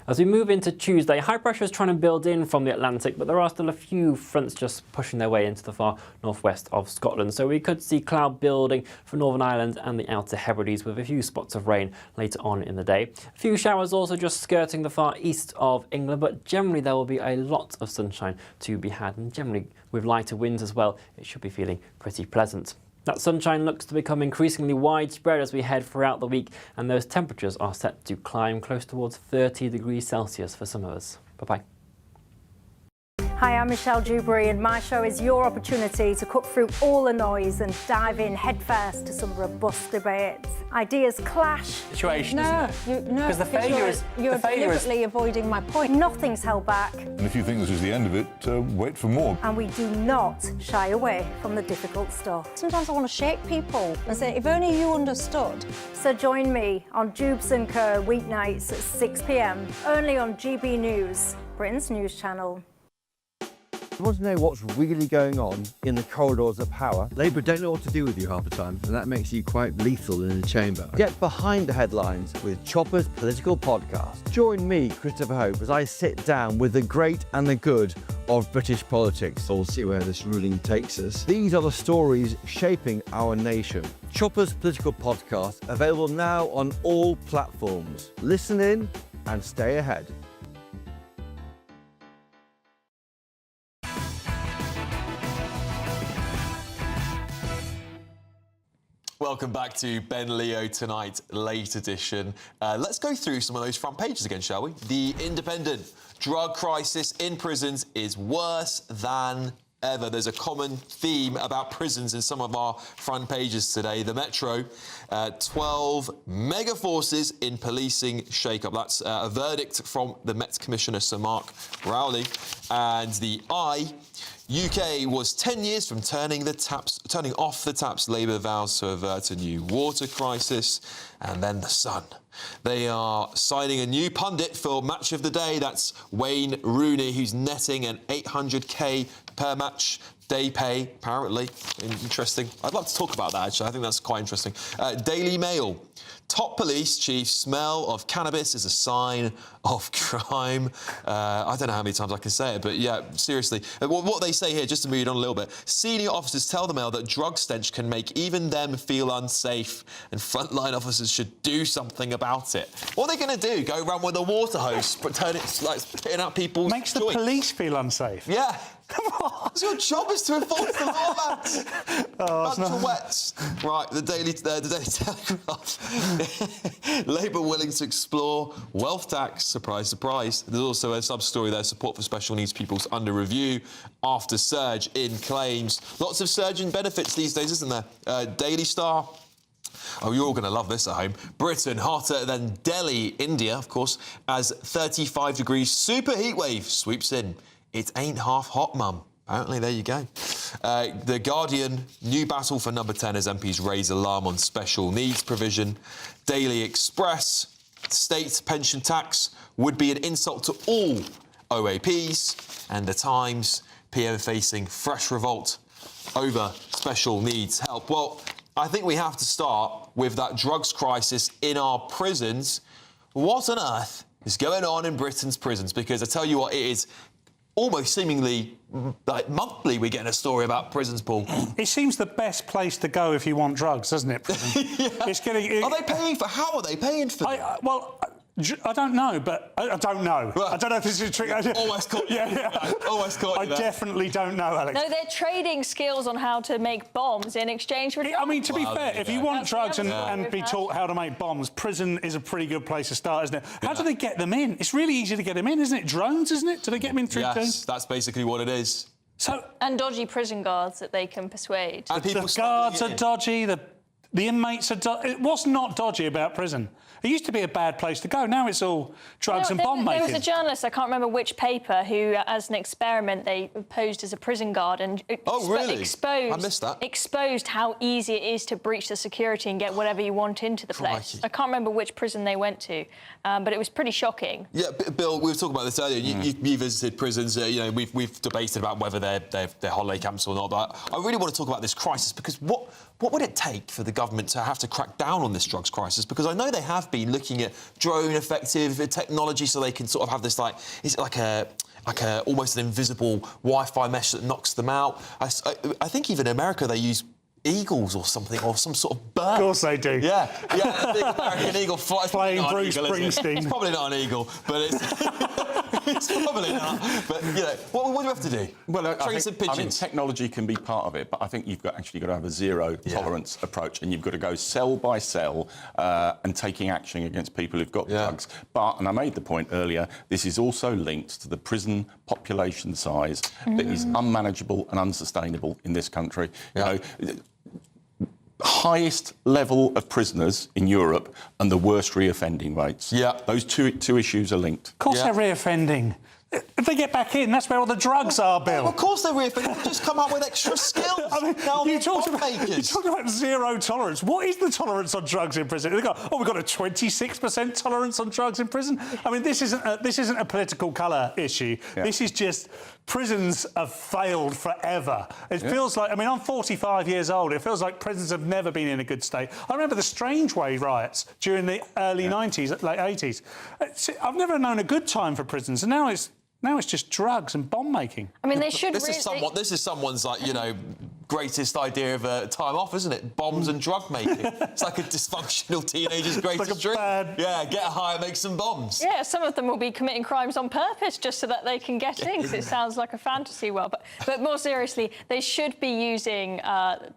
As we move into Tuesday, high pressure is trying to build in from the Atlantic, but there are still a few fronts just pushing their way into the far northwest of Scotland. So we could see cloud building for Northern Ireland and the Outer Hebrides with a few spots of rain later on in the day. A few showers also just skirting the far east of England, but generally there will be a lot of sunshine to be had, and generally with lighter winds as well, it should be feeling pretty pleasant. That sunshine looks to become increasingly widespread as we head throughout the week, and those temperatures are set to climb close towards 30 degrees Celsius for some of us. Bye-bye. Hi, I'm Michelle Jubes, and my show is your opportunity to cut through all the noise and dive in headfirst to some robust debates. Ideas clash. Situation, isn't it? Because the failure is... You're deliberately avoiding my point. Nothing's held back. And if you think this is the end of it, wait for more. And we do not shy away from the difficult stuff. Sometimes I want to shake people and say, if only you understood. So join me on Jubes & Co. weeknights at 6 p.m, only on GB News, Britain's news channel. You want to know what's really going on in the corridors of power? Labour don't know what to do with you half the time, and that makes you quite lethal in the chamber. Get behind the headlines with Chopper's political podcast. Join me, Christopher Hope, as I sit down with the great and the good of British politics. We'll see where this ruling takes us. These are the stories shaping our nation. Chopper's political podcast, available now on all platforms. Listen in and stay ahead. Welcome back to Ben Leo Tonight, late edition. Let's go through some of those front pages again, shall we? The Independent. Drug crisis in prisons is worse than ever. There's a common theme about prisons in some of our front pages today. The Metro, 12 mega forces in policing shake-up. That's a verdict from the Met Commissioner, Sir Mark Rowley. And the UK was 10 years from turning off the taps. Labour vows to avert a new water crisis. And then the Sun. They are signing a new pundit for Match of the Day. That's Wayne Rooney, who's netting an 800k per match day pay, apparently. Interesting. I'd like to talk about that, actually. I think that's quite interesting. Daily Mail. Top police chief smell of cannabis is a sign of crime. I don't know how many times I can say it, but yeah, seriously. What they say here, just to move on a little bit, senior officers tell the Mail that drug stench can make even them feel unsafe, and frontline officers should do something about it. What are they going to do? Go around with a water hose, turn it like spitting out people's Makes the joints? police feel unsafe. Yeah. Come on. Your job is to enforce the law, lads. Bunch of wets. Right, the Daily Telegraph. Labour willing to explore wealth tax. Surprise, surprise. There's also a sub-story there, support for special needs pupils under review after surge in claims. Lots of surge in benefits these days, isn't there? Daily Star. Oh, you're all going to love this at home. Britain hotter than Delhi, India, of course, as 35 degrees super heatwave sweeps in. It ain't half hot, mum. Apparently, there you go. The Guardian, new battle for number 10 as MPs raise alarm on special needs provision. Daily Express, state pension tax would be an insult to all OAPs. And The Times, PM facing fresh revolt over special needs help. Well, I think we have to start with that drugs crisis in our prisons. What on earth is going on in Britain's prisons? Because I tell you what, it is almost seemingly like monthly we're getting a story about prisons, Paul. It seems the best place to go if you want drugs, doesn't it? Yeah. It's getting. Are they paying for? How are they paying for? I don't know, but I don't know. Right. I don't know if this is a trick. Almost caught you. Yeah. Almost caught you. I definitely don't know, Alex. No, they're trading skills on how to make bombs in exchange for drugs. I mean, to be fair, if you want drugs and be taught how to make bombs, prison is a pretty good place to start, isn't it? How do they get them in? It's really easy to get them in, isn't it? Drones, isn't it? Do they get them in through drones? Yes, that's basically what it is. And dodgy prison guards that they can persuade. And the guards are dodgy, the inmates are dodgy. What's not dodgy about prison? It used to be a bad place to go. Now it's all drugs and bomb making. There was a journalist, I can't remember which paper, who, as an experiment, they posed as a prison guard and exposed how easy it is to breach the security and get whatever you want into the place. I can't remember which prison they went to, but it was pretty shocking. Yeah, Bill, we were talking about this earlier. You visited prisons. We've debated about whether they're holiday camps or not. But I really want to talk about this crisis because what would it take for the government to have to crack down on this drugs crisis? Because I know they have been looking at drone-effective technology so they can sort of have this, is it like a almost an invisible Wi-Fi mesh that knocks them out? I think even in America they use eagles or something, or some sort of bird. Of course they do. Yeah, a big American eagle flies. Playing Bruce Springsteen. It's probably not an eagle, but it's probably not. But, what do you have to do? Well, train some pigeons. I think technology can be part of it, but I think you've actually got to have a zero tolerance approach, and you've got to go cell by cell and taking action against people who've got drugs. But, and I made the point earlier, this is also linked to the prison population size that is unmanageable and unsustainable in this country. You know, highest level of prisoners in Europe and the worst reoffending rates. Yeah. Those two issues are linked. Of course they're reoffending. If they get back in, that's where all the drugs are, Bill. Well, of course they're reoffending. They've just come up with extra skills. I mean, you talked about zero tolerance. What is the tolerance on drugs in prison? They go, we've got a 26% tolerance on drugs in prison. I mean, this isn't a political colour issue. Yeah. This is just prisons have failed forever. It feels like, I mean, I'm 45 years old. It feels like prisons have never been in a good state. I remember the Strange-Way riots during the early 90s, late 80s. I've never known a good time for prisons, and now it's just drugs and bomb making. I mean, they should. This is someone's like, greatest idea of time off, isn't it? Bombs and drug making. It's like a dysfunctional teenager's greatest dream. Yeah, get high and make some bombs. Yeah, some of them will be committing crimes on purpose just so that they can get in, because it sounds like a fantasy world. But more seriously, they should be using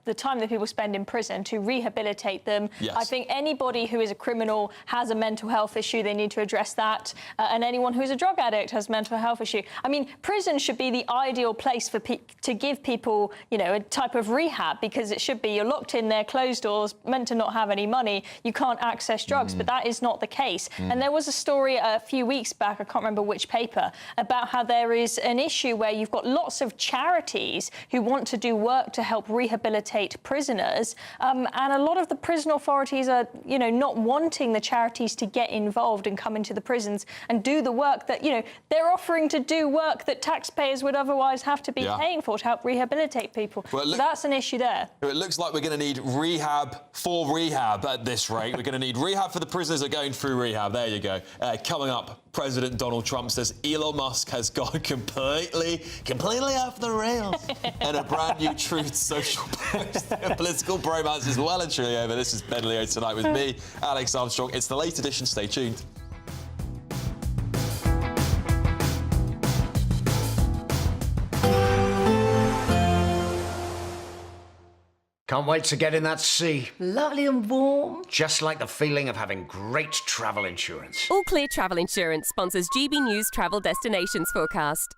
the time that people spend in prison to rehabilitate them. Yes. I think anybody who is a criminal has a mental health issue. They need to address that. And anyone who's a drug addict has a mental health issue. I mean, prison should be the ideal place for to give people, a type of rehab, because it should be you're locked in there, closed doors, meant to not have any money, you can't access drugs, but that is not the case. And there was a story a few weeks back, I can't remember which paper, about how there is an issue where you've got lots of charities who want to do work to help rehabilitate prisoners, and a lot of the prison authorities are, not wanting the charities to get involved and come into the prisons and do the work that, they're offering to do work that taxpayers would otherwise have to be paying for to help rehabilitate people. Well, so that's an issue there. It looks like we're going to need rehab for rehab at this rate. We're going to need rehab for the prisoners that are going through rehab. There you go. Coming up, President Donald Trump says Elon Musk has gone completely off the rails. And a brand new Truth Social post. Political bromance is well and truly over. This is Ben Leo Tonight with me, Alex Armstrong. It's the late edition. Stay tuned. Can't wait to get in that sea. Lovely and warm. Just like the feeling of having great travel insurance. All Clear Travel Insurance sponsors GB News travel destinations forecast.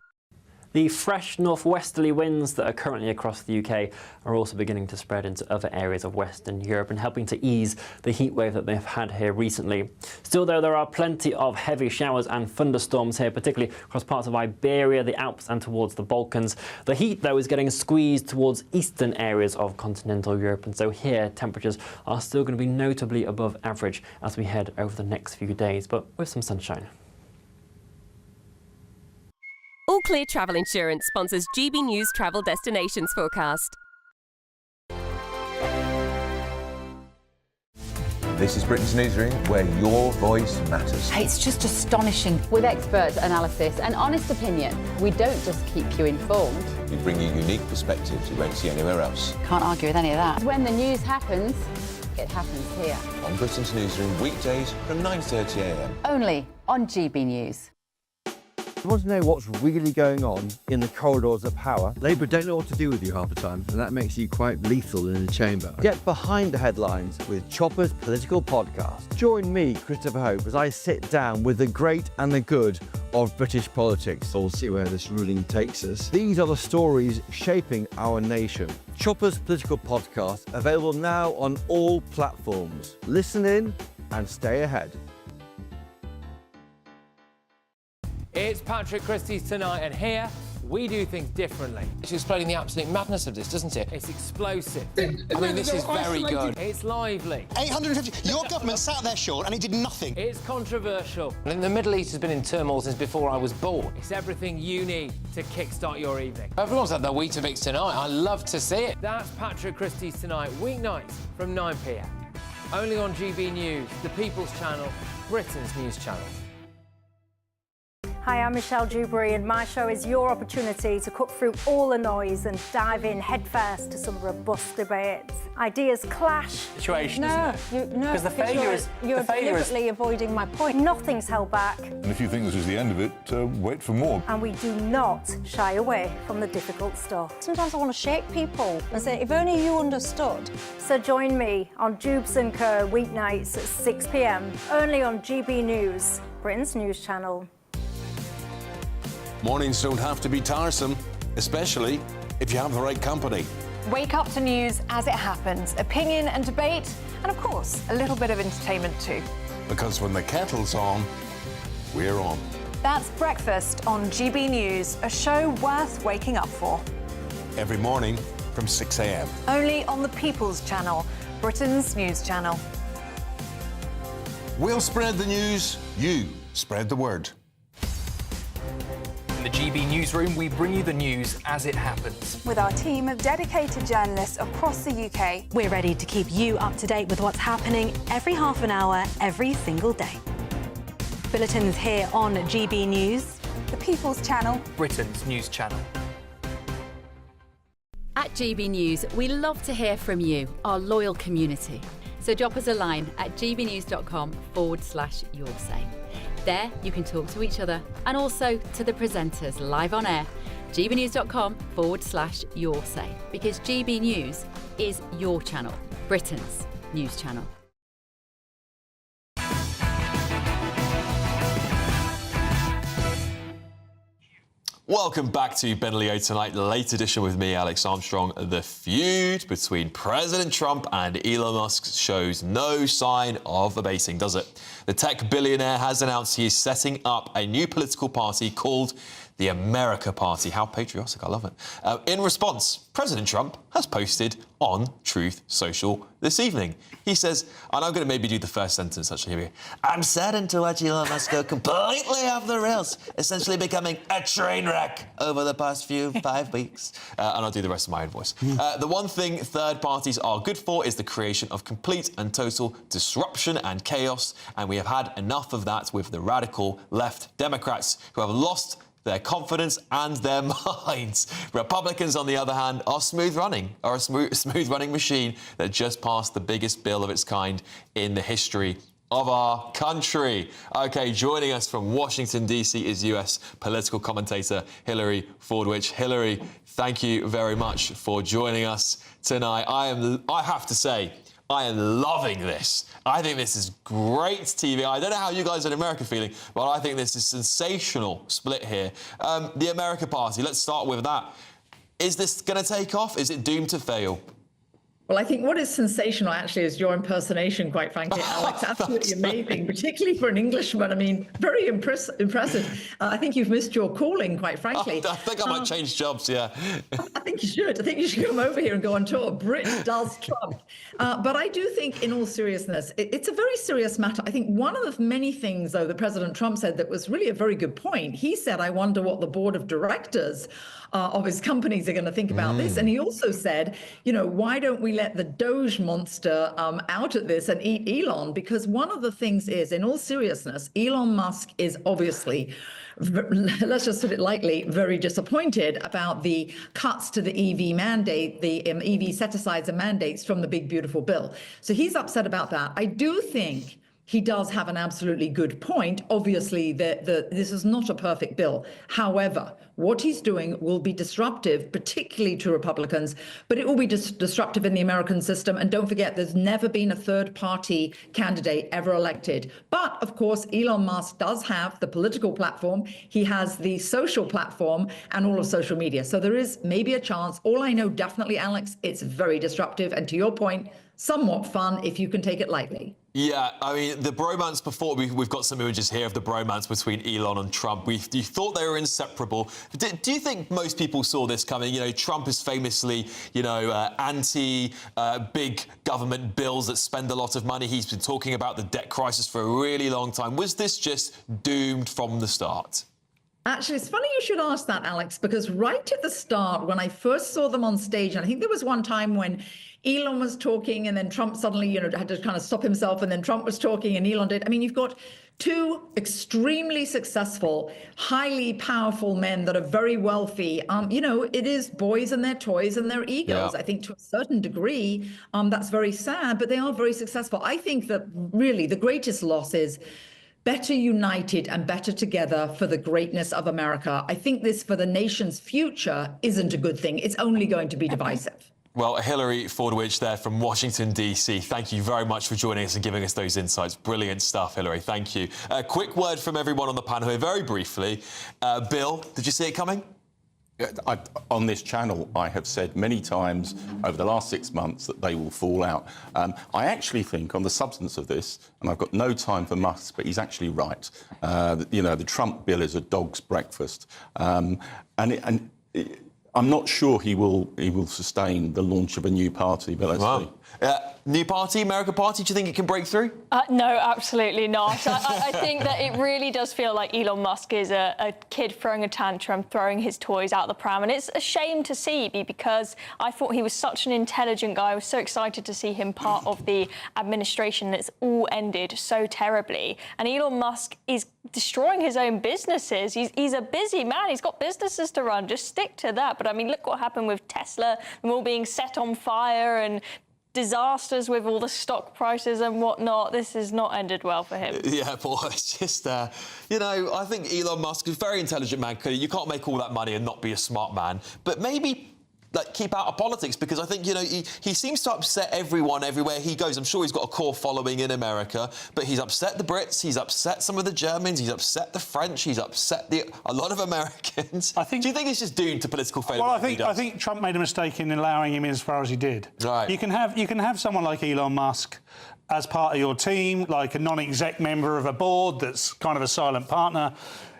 The fresh northwesterly winds that are currently across the UK are also beginning to spread into other areas of Western Europe and helping to ease the heat wave that they've had here recently. Still, though, there are plenty of heavy showers and thunderstorms here, particularly across parts of Iberia, the Alps and towards the Balkans. The heat, though, is getting squeezed towards eastern areas of continental Europe, and so here temperatures are still going to be notably above average as we head over the next few days, but with some sunshine. All Clear Travel Insurance sponsors GB News travel destinations forecast. This is Britain's Newsroom, where your voice matters. It's just astonishing. With expert analysis and honest opinion, we don't just keep you informed. We bring you unique perspectives you won't see anywhere else. Can't argue with any of that. When the news happens, it happens here. On Britain's Newsroom, weekdays from 9:30 a.m. Only on GB News. You want to know what's really going on in the corridors of power? Labour don't know what to do with you half the time, and that makes you quite lethal in the chamber. Get behind the headlines with Chopper's political podcast. Join me, Christopher Hope, as I sit down with the great and the good of British politics. We'll see where this ruling takes us. These are the stories shaping our nation. Chopper's political podcast, available now on all platforms. Listen in and stay ahead. It's Patrick Christys Tonight, and here we do things differently. It's explaining the absolute madness of this, doesn't it? It's explosive. I mean, this is very good. It's lively. 850. Your government sat there, Sean, and it did nothing. It's controversial. And the Middle East has been in turmoil since before I was born. It's everything you need to kickstart your evening. Everyone's had their Weetabix tonight. I love to see it. That's Patrick Christys Tonight, weeknights from 9 p.m. Only on GB News, the People's Channel, Britain's news channel. Hi, I'm Michelle Jubes, and my show is your opportunity to cut through all the noise and dive in headfirst to some robust debates. Ideas clash. Situation, no, isn't it? Because the failure is... You're deliberately avoiding my point. Nothing's held back. And if you think this is the end of it, wait for more. And we do not shy away from the difficult stuff. Sometimes I want to shake people and say, if only you understood. So join me on Jubes & Co. weeknights at 6 p.m, only on GB News, Britain's news channel. Mornings don't have to be tiresome, especially if you have the right company. Wake up to news as it happens, opinion and debate, and of course, a little bit of entertainment too. Because when the kettle's on, we're on. That's Breakfast on GB News, a show worth waking up for. Every morning from 6 a.m. Only on the People's Channel, Britain's news channel. We'll spread the news, you spread the word. In the GB newsroom, we bring you the news as it happens. With our team of dedicated journalists across the UK, we're ready to keep you up to date with what's happening every half an hour, every single day. Bulletins here on GB News, the People's Channel, Britain's news channel. At GB News, we love to hear from you, our loyal community. So drop us a line at gbnews.com/yoursay. There, you can talk to each other and also to the presenters live on air. gbnews.com/yoursay, because GB News is your channel, Britain's news channel. Welcome back to Ben Leo Tonight, the late edition with me, Alex Armstrong. The feud between President Trump and Elon Musk shows no sign of abating, does it? The tech billionaire has announced he is setting up a new political party called the America Party. How patriotic, I love it. In response, President Trump has posted on Truth Social this evening. He says, and I'm going to maybe do the first sentence, actually, here we go. I'm saddened to watch Elon Musk go completely off the rails, essentially becoming a train wreck over the past 5 weeks. And I'll do the rest of my own voice. The one thing third parties are good for is the creation of complete and total disruption and chaos, and we have had enough of that with the radical left Democrats, who have lost their confidence and their minds. Republicans, on the other hand, are a smooth running machine that just passed the biggest bill of its kind in the history of our country. OK, joining us from Washington, D.C. is US political commentator Hillary Fordwich. Hillary, thank you very much for joining us tonight. I have to say, I am loving this. I think this is great TV. I don't know how you guys in America are feeling, but I think this is sensational split here. The America Party, let's start with that. Is this going to take off? Is it doomed to fail? Well, I think what is sensational, actually, is your impersonation, quite frankly, Alex. Absolutely amazing, particularly for an Englishman. I mean, very impressive. I think you've missed your calling, quite frankly. I think I might change jobs, yeah. I think you should. I think you should come over here and go on tour. Brit does Trump. But I do think, in all seriousness, it's a very serious matter. I think one of the many things, though, that President Trump said that was really a very good point. He said, I wonder what the board of directors of his companies are going to think about this. And he also said, you know, why don't we let the Doge monster out at this and eat Elon? Because one of the things is, in all seriousness, Elon Musk is obviously, let's just put it lightly, very disappointed about the cuts to the EV mandate, the EV set-asides and mandates from the big, beautiful bill. So he's upset about that. I do think he does have an absolutely good point. Obviously, this is not a perfect bill. However, what he's doing will be disruptive, particularly to Republicans, but it will be disruptive in the American system. And don't forget, there's never been a third-party candidate ever elected. But, of course, Elon Musk does have the political platform. He has the social platform and all of social media. So there is maybe a chance. All I know, definitely, Alex, it's very disruptive. And to your point, somewhat fun if you can take it lightly. Yeah, I mean, the bromance before, we've got some images here of the bromance between Elon and Trump. You thought they were inseparable. Do you think most people saw this coming? You know, Trump is famously, you know, anti-big government bills that spend a lot of money. He's been talking about the debt crisis for a really long time. Was this just doomed from the start? Actually, it's funny you should ask that, Alex, because right at the start, when I first saw them on stage, and I think there was one time when Elon was talking and then Trump suddenly, had to kind of stop himself, and then Trump was talking and Elon did. I mean, you've got two extremely successful, highly powerful men that are very wealthy. It is boys and their toys and their egos. Yeah. I think to a certain degree, that's very sad, but they are very successful. I think that really the greatest loss is better united and better together for the greatness of America. I think this, for the nation's future, isn't a good thing. It's only going to be divisive. Well, Hillary Fordwich there from Washington, D.C. Thank you very much for joining us and giving us those insights. Brilliant stuff, Hillary. Thank you. A quick word from everyone on the panel here, very briefly. Bill, did you see it coming? On this channel, I have said many times over the last 6 months that they will fall out. I actually think, on the substance of this, and I've got no time for Musk, but he's actually right. The Trump bill is a dog's breakfast, I'm not sure he will sustain the launch of a new party, but let's see. New party, America Party, do you think it can break through? No, absolutely not. I think that it really does feel like Elon Musk is a kid throwing a tantrum, throwing his toys out the pram. And it's a shame to see, because I thought he was such an intelligent guy. I was so excited to see him part of the administration. It's all ended so terribly. And Elon Musk is destroying his own businesses. He's a busy man. He's got businesses to run. Just stick to that. But I mean, look what happened with Tesla, them all being set on fire, and disasters with all the stock prices and whatnot. This has not ended well for him. Yeah, boy, it's just, I think Elon Musk is a very intelligent man. You can't make all that money and not be a smart man. But maybe keep out of politics, because I think, he seems to upset everyone everywhere he goes. I'm sure he's got a core following in America, but he's upset the Brits, he's upset some of the Germans, he's upset the French, he's upset a lot of Americans. Do you think he's just doomed to political failure? Well, I think Trump made a mistake in allowing him in as far as he did. Right. You can have someone like Elon Musk as part of your team, like a non-exec member of a board that's kind of a silent partner.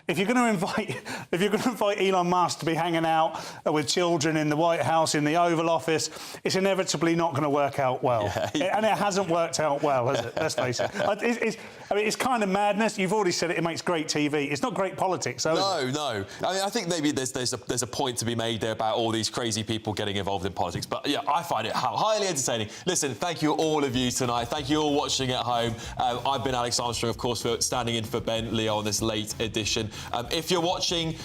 If you're going to invite Elon Musk to be hanging out with children in the White House, in the Oval Office, it's inevitably not going to work out well. And it hasn't worked out well, has it? Let's face it. It's kind of madness. You've already said it makes great TV. It's not great politics, though. No. I mean, I think maybe there's a point to be made there about all these crazy people getting involved in politics. But yeah, I find it highly entertaining. Listen, thank you all of you tonight. Thank you all watching at home. I've been Alex Armstrong, of course, for standing in for Ben Leo on this late edition. If you're watching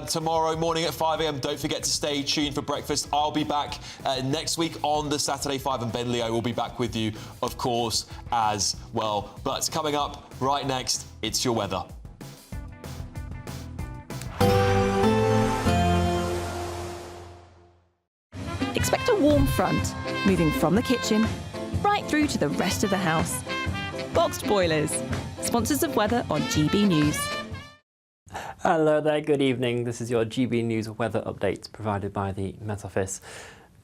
tomorrow morning at 5 a.m, don't forget to stay tuned for breakfast. I'll be back next week on the Saturday 5, and Ben Leo will be back with you, of course, as well. But coming up right next, it's your weather. Expect a warm front, moving from the kitchen right through to the rest of the house. Boxed Boilers, sponsors of weather on GB News. Hello there, good evening. This is your GB News weather update provided by the Met Office.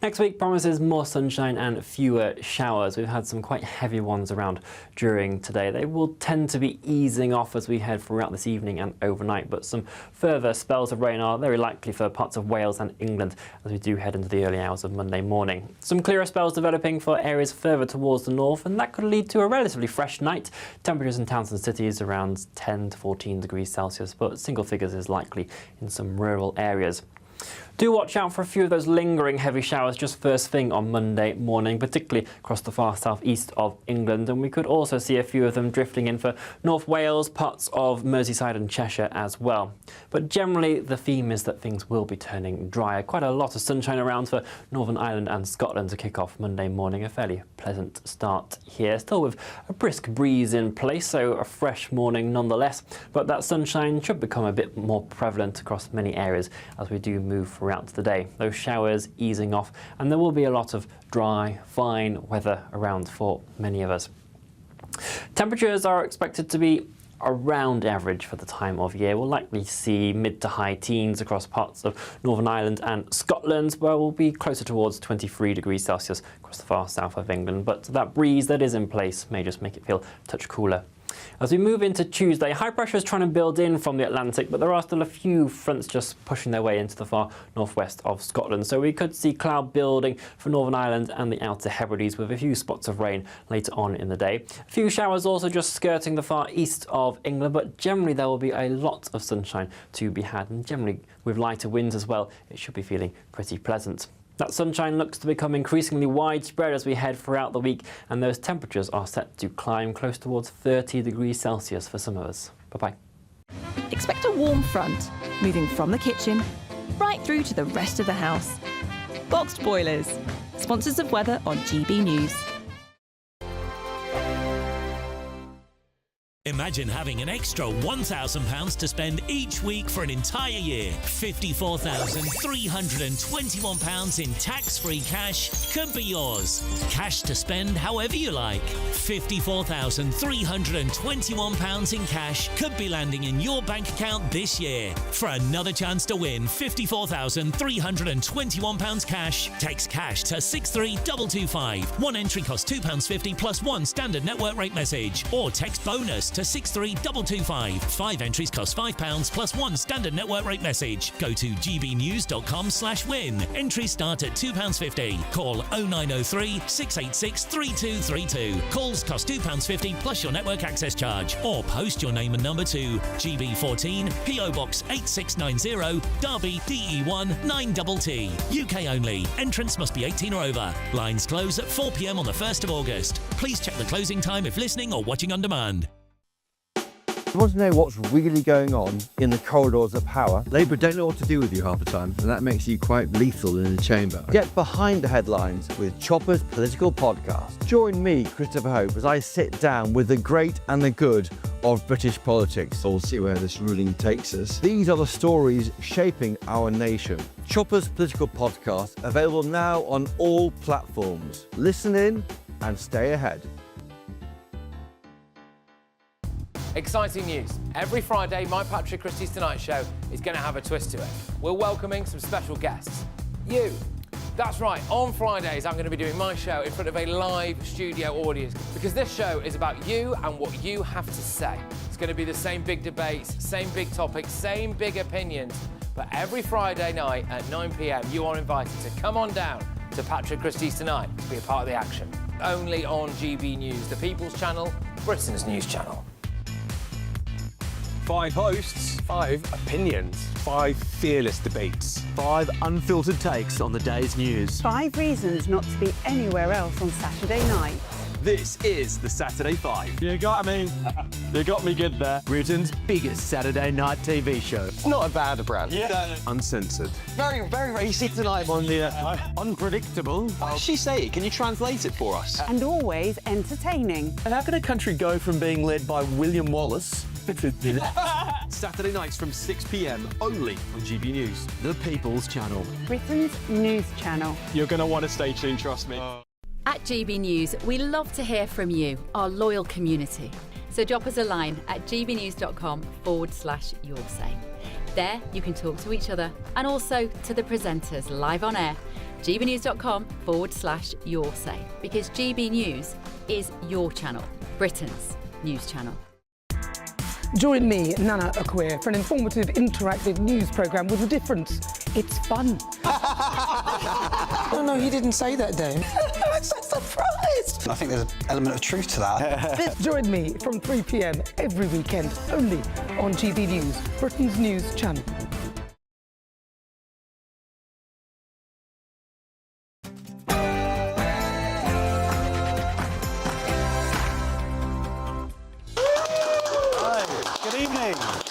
Next week promises more sunshine and fewer showers. We've had some quite heavy ones around during today. They will tend to be easing off as we head throughout this evening and overnight, but some further spells of rain are very likely for parts of Wales and England as we do head into the early hours of Monday morning. Some clearer spells developing for areas further towards the north, and that could lead to a relatively fresh night. Temperatures in towns and cities around 10 to 14 degrees Celsius, but single figures is likely in some rural areas. Do watch out for a few of those lingering heavy showers just first thing on Monday morning, particularly across the far southeast of England, and we could also see a few of them drifting in for North Wales, parts of Merseyside and Cheshire as well. But generally the theme is that things will be turning drier. Quite a lot of sunshine around for Northern Ireland and Scotland to kick off Monday morning. A fairly pleasant start here, still with a brisk breeze in place, so a fresh morning nonetheless, but that sunshine should become a bit more prevalent across many areas as we do move throughout the day. Those showers easing off, and there will be a lot of dry, fine weather around for many of us. Temperatures are expected to be around average for the time of year. We'll likely see mid to high teens across parts of Northern Ireland and Scotland, where we'll be closer towards 23 degrees Celsius across the far south of England. But that breeze that is in place may just make it feel a touch cooler. As we move into Tuesday, high pressure is trying to build in from the Atlantic, but there are still a few fronts just pushing their way into the far northwest of Scotland. So we could see cloud building for Northern Ireland and the Outer Hebrides with a few spots of rain later on in the day. A few showers also just skirting the far east of England, but generally there will be a lot of sunshine to be had, and generally with lighter winds as well, it should be feeling pretty pleasant. That sunshine looks to become increasingly widespread as we head throughout the week, and those temperatures are set to climb close towards 30 degrees Celsius for some of us. Bye-bye. Expect a warm front, moving from the kitchen right through to the rest of the house. Boxed boilers, sponsors of weather on GB News. Imagine having an extra £1,000 to spend each week for an entire year. £54,321 in tax-free cash could be yours. Cash to spend however you like. £54,321 in cash could be landing in your bank account this year. For another chance to win £54,321 cash, text cash to 63225. One entry costs £2.50 plus one standard network rate message. Or text bonus to 63225. 5 entries cost £5 plus one standard network rate message. Go to gbnews.com/win. Entries start at £2.50. Call 0903 686 3232. Calls cost £2.50 plus your network access charge. Or post your name and number to GB14 PO Box 8690 Derby DE1 9TT. UK only. Entrance must be 18 or over. Lines close at 4 p.m. on the 1st of August. Please check the closing time if listening or watching on demand. You want to know what's really going on in the corridors of power? Labour don't know what to do with you half the time, and that makes you quite lethal in the chamber. Get behind the headlines with Chopper's political podcast. Join me, Christopher Hope, as I sit down with the great and the good of British politics. We'll see where this ruling takes us. These are the stories shaping our nation. Chopper's political podcast, available now on all platforms. Listen in and stay ahead. Exciting news. Every Friday, my Patrick Christys Tonight Show is going to have a twist to it. We're welcoming some special guests. You. That's right, on Fridays I'm going to be doing my show in front of a live studio audience because this show is about you and what you have to say. It's going to be the same big debates, same big topics, same big opinions. But every Friday night at 9 p.m, you are invited to come on down to Patrick Christys Tonight to be a part of the action. Only on GB News, the People's Channel, Britain's news channel. 5 hosts, 5 opinions, 5 fearless debates, 5 unfiltered takes on the day's news. 5 reasons not to be anywhere else on Saturday night. This is the Saturday 5. You got me good there. Britain's biggest Saturday night TV show. It's not a bad brand. Yeah. Uncensored. Very, very racy tonight on the unpredictable. What did she say? Can you translate it for us? And always entertaining. And how can a country go from being led by William Wallace Saturday nights from 6 p.m. only on GB News, the People's Channel. Britain's news channel. You're going to want to stay tuned, trust me. At GB News, we love to hear from you, our loyal community. So drop us a line at gbnews.com/yoursay. There you can talk to each other and also to the presenters live on air. gbnews.com/yoursay, because GB News is your channel, Britain's news channel. Join me, Nana Akweer, for an informative, interactive news programme with a difference. It's fun. No, he didn't say that, Dave. I'm so surprised. I think there's an element of truth to that. Join me from 3 p.m. every weekend, only on GB News, Britain's news channel.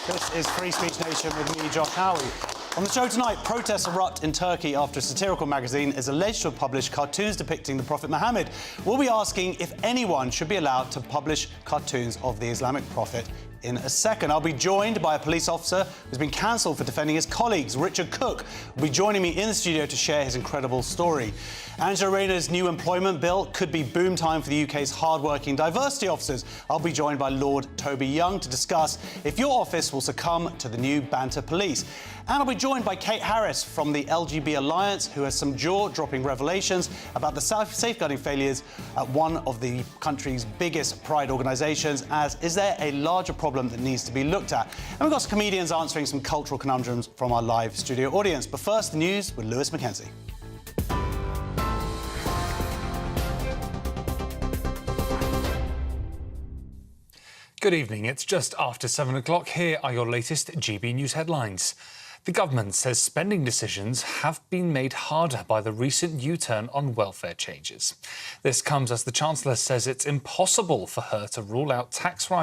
This is Free Speech Nation with me, Josh Howie. On the show tonight, protests erupt in Turkey after a satirical magazine is alleged to have published cartoons depicting the Prophet Muhammad. We'll be asking if anyone should be allowed to publish cartoons of the Islamic prophet in a second. I'll be joined by a police officer who's been cancelled for defending his colleagues. Richard Cook will be joining me in the studio to share his incredible story. Angela Rayner's new employment bill could be boom time for the UK's hard-working diversity officers. I'll be joined by Lord Toby Young to discuss if your office will succumb to the new banter police. And I'll be joined by Kate Harris from the LGB Alliance, who has some jaw-dropping revelations about the safeguarding failures at one of the country's biggest pride organisations, as is there a larger problem that needs to be looked at? And we've got some comedians answering some cultural conundrums from our live studio audience. But first, the news with Lewis Mackenzie. Good evening. It's just after 7 o'clock. Here are your latest GB News headlines. The government says spending decisions have been made harder by the recent U-turn on welfare changes. This comes as the Chancellor says it's impossible for her to rule out tax rises